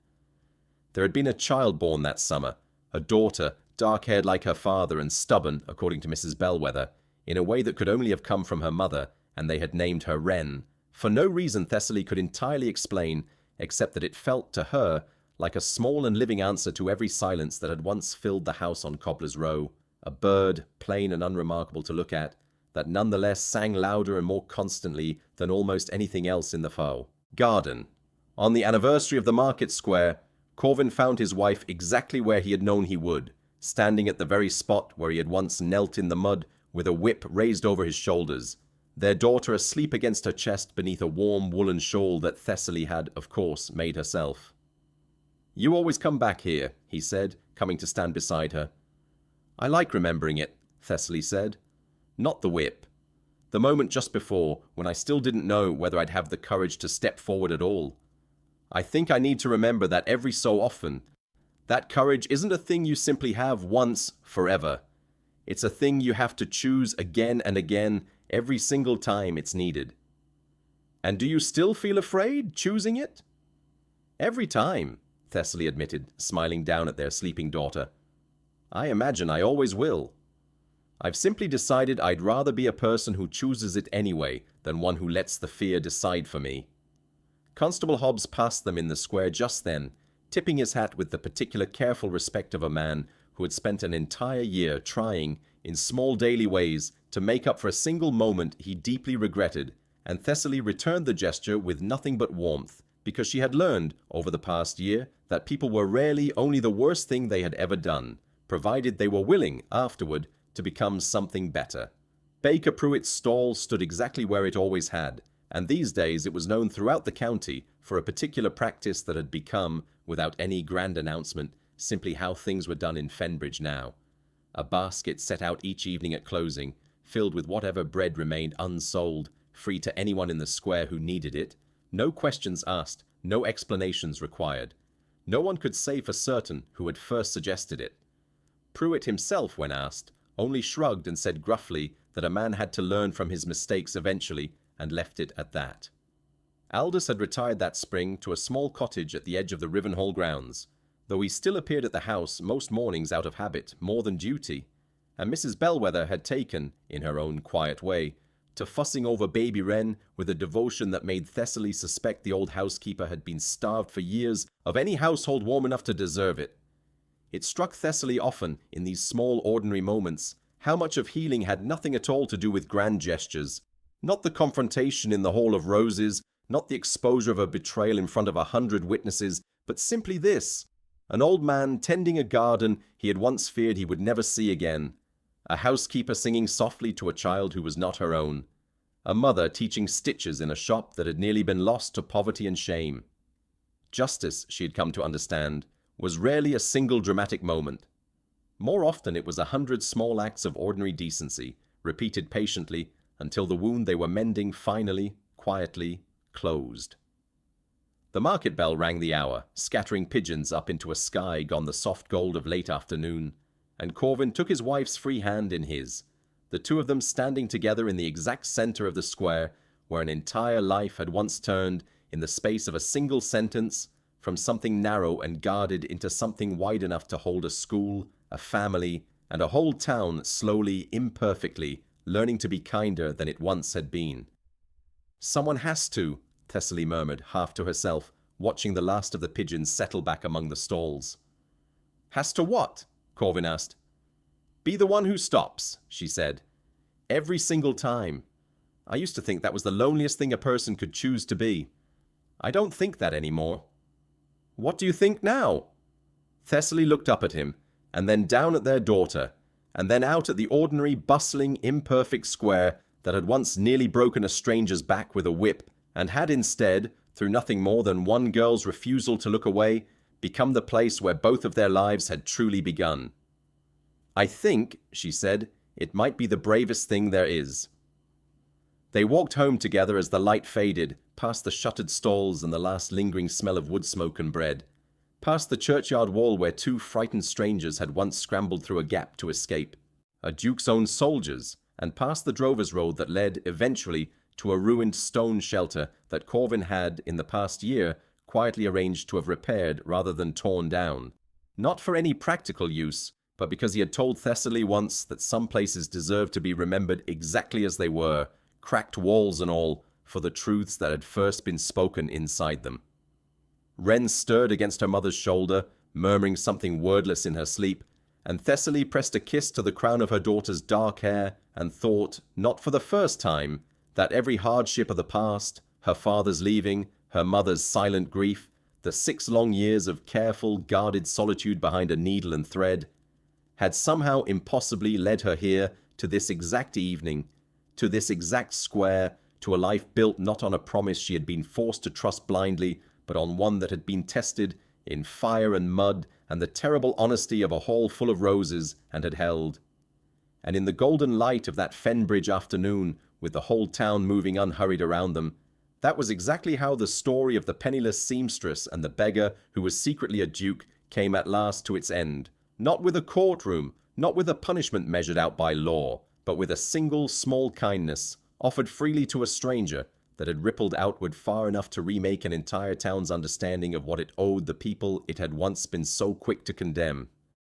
There had been a child born that summer, a daughter, dark-haired like her father and stubborn, according to Mrs. Bellwether, in a way that could only have come from her mother, and they had named her Wren, for no reason Thessaly could entirely explain, except that it felt to her like a small and living answer to every silence that had once filled the house on Cobbler's Row, a bird, plain and unremarkable to look at, that nonetheless sang louder and more constantly than almost anything else in the foe. Garden. On the anniversary of the market square, Corvin found his wife exactly where he had known he would, standing at the very spot where he had once knelt in the mud with a whip raised over his shoulders, their daughter asleep against her chest beneath a warm woolen shawl that Thessaly had, of course, made herself. "You always come back here," he said, coming to stand beside her. "I like remembering it," Thessaly said. "Not the whip. The moment just before, when I still didn't know whether I'd have the courage to step forward at all. I think I need to remember that every so often. That courage isn't a thing you simply have once, forever. It's a thing you have to choose again and again, every single time it's needed." "And do you still feel afraid, choosing it?" "Every time," Thessaly admitted, smiling down at their sleeping daughter. "I imagine I always will. I've simply decided I'd rather be a person who chooses it anyway than one who lets the fear decide for me." Constable Hobbs passed them in the square just then, tipping his hat with the particular careful respect of a man who had spent an entire year trying, in small daily ways, to make up for a single moment he deeply regretted, and Thessaly returned the gesture with nothing but warmth, because she had learned, over the past year, that people were rarely only the worst thing they had ever done, provided they were willing, afterward, to become something better. Baker Pruitt's stall stood exactly where it always had, and these days it was known throughout the county for a particular practice that had become, without any grand announcement, simply how things were done in Fenbridge now. A basket set out each evening at closing, filled with whatever bread remained unsold, free to anyone in the square who needed it, no questions asked, no explanations required. No one could say for certain who had first suggested it. Pruitt himself, when asked, only shrugged and said gruffly that a man had to learn from his mistakes eventually, and left it at that. Aldous had retired that spring to a small cottage at the edge of the Rivenhall grounds, though he still appeared at the house most mornings out of habit more than duty, and Mrs. Bellwether had taken, in her own quiet way, to fussing over baby Wren with a devotion that made Thessaly suspect the old housekeeper had been starved for years of any household warm enough to deserve it. It struck Thessaly often, in these small ordinary moments, how much of healing had nothing at all to do with grand gestures, not the confrontation in the Hall of Roses, not the exposure of a betrayal in front of 100 witnesses, but simply this: an old man tending a garden he had once feared he would never see again, a housekeeper singing softly to a child who was not her own, a mother teaching stitches in a shop that had nearly been lost to poverty and shame. Justice, she had come to understand, was rarely a single dramatic moment. More often it was 100 small acts of ordinary decency, repeated patiently, until the wound they were mending finally, quietly, closed. The market bell rang the hour, scattering pigeons up into a sky gone the soft gold of late afternoon, and Corvin took his wife's free hand in his, the two of them standing together in the exact center of the square where an entire life had once turned, in the space of a single sentence, from something narrow and guarded into something wide enough to hold a school, a family, and a whole town slowly, imperfectly, learning to be kinder than it once had been. "Someone has to," Thessaly murmured, half to herself, watching the last of the pigeons settle back among the stalls. "Has to what?" Corvin asked. "Be the one who stops," she said. "Every single time. I used to think that was the loneliest thing a person could choose to be. I don't think that anymore." "What do you think now?" Thessaly looked up at him, and then down at their daughter, and then out at the ordinary, bustling, imperfect square that had once nearly broken a stranger's back with a whip, and had instead, through nothing more than one girl's refusal to look away, become the place where both of their lives had truly begun. "I think," she said, "it might be the bravest thing there is." They walked home together as the light faded, past the shuttered stalls and the last lingering smell of wood smoke and bread. past the churchyard wall where two frightened strangers had once scrambled through a gap to escape, a duke's own soldiers, and past the drover's road that led, eventually, to a ruined stone shelter that Corvin had, in the past year, quietly arranged to have repaired rather than torn down. Not for any practical use, but because he had told Thessaly once that some places deserved to be remembered exactly as they were, cracked walls and all, for the truths that had first been spoken inside them. Ren stirred against her mother's shoulder, murmuring something wordless in her sleep, and Thessaly pressed a kiss to the crown of her daughter's dark hair and thought, not for the first time, that every hardship of the past, her father's leaving, her mother's silent grief, the 6 long years of careful, guarded solitude behind a needle and thread, had somehow impossibly led her here to this exact evening, to this exact square, to a life built not on a promise she had been forced to trust blindly, but on one that had been tested in fire and mud and the terrible honesty of a hall full of roses, and had held. And in the golden light of that Fenbridge afternoon, with the whole town moving unhurried around them, that was exactly how the story of the penniless seamstress and the beggar who was secretly a duke came at last to its end, not with a courtroom, not with a punishment measured out by law, but with a single small kindness, offered freely to a stranger, that had rippled outward far enough to remake an entire town's understanding of what it owed the people it had once been so quick to condemn.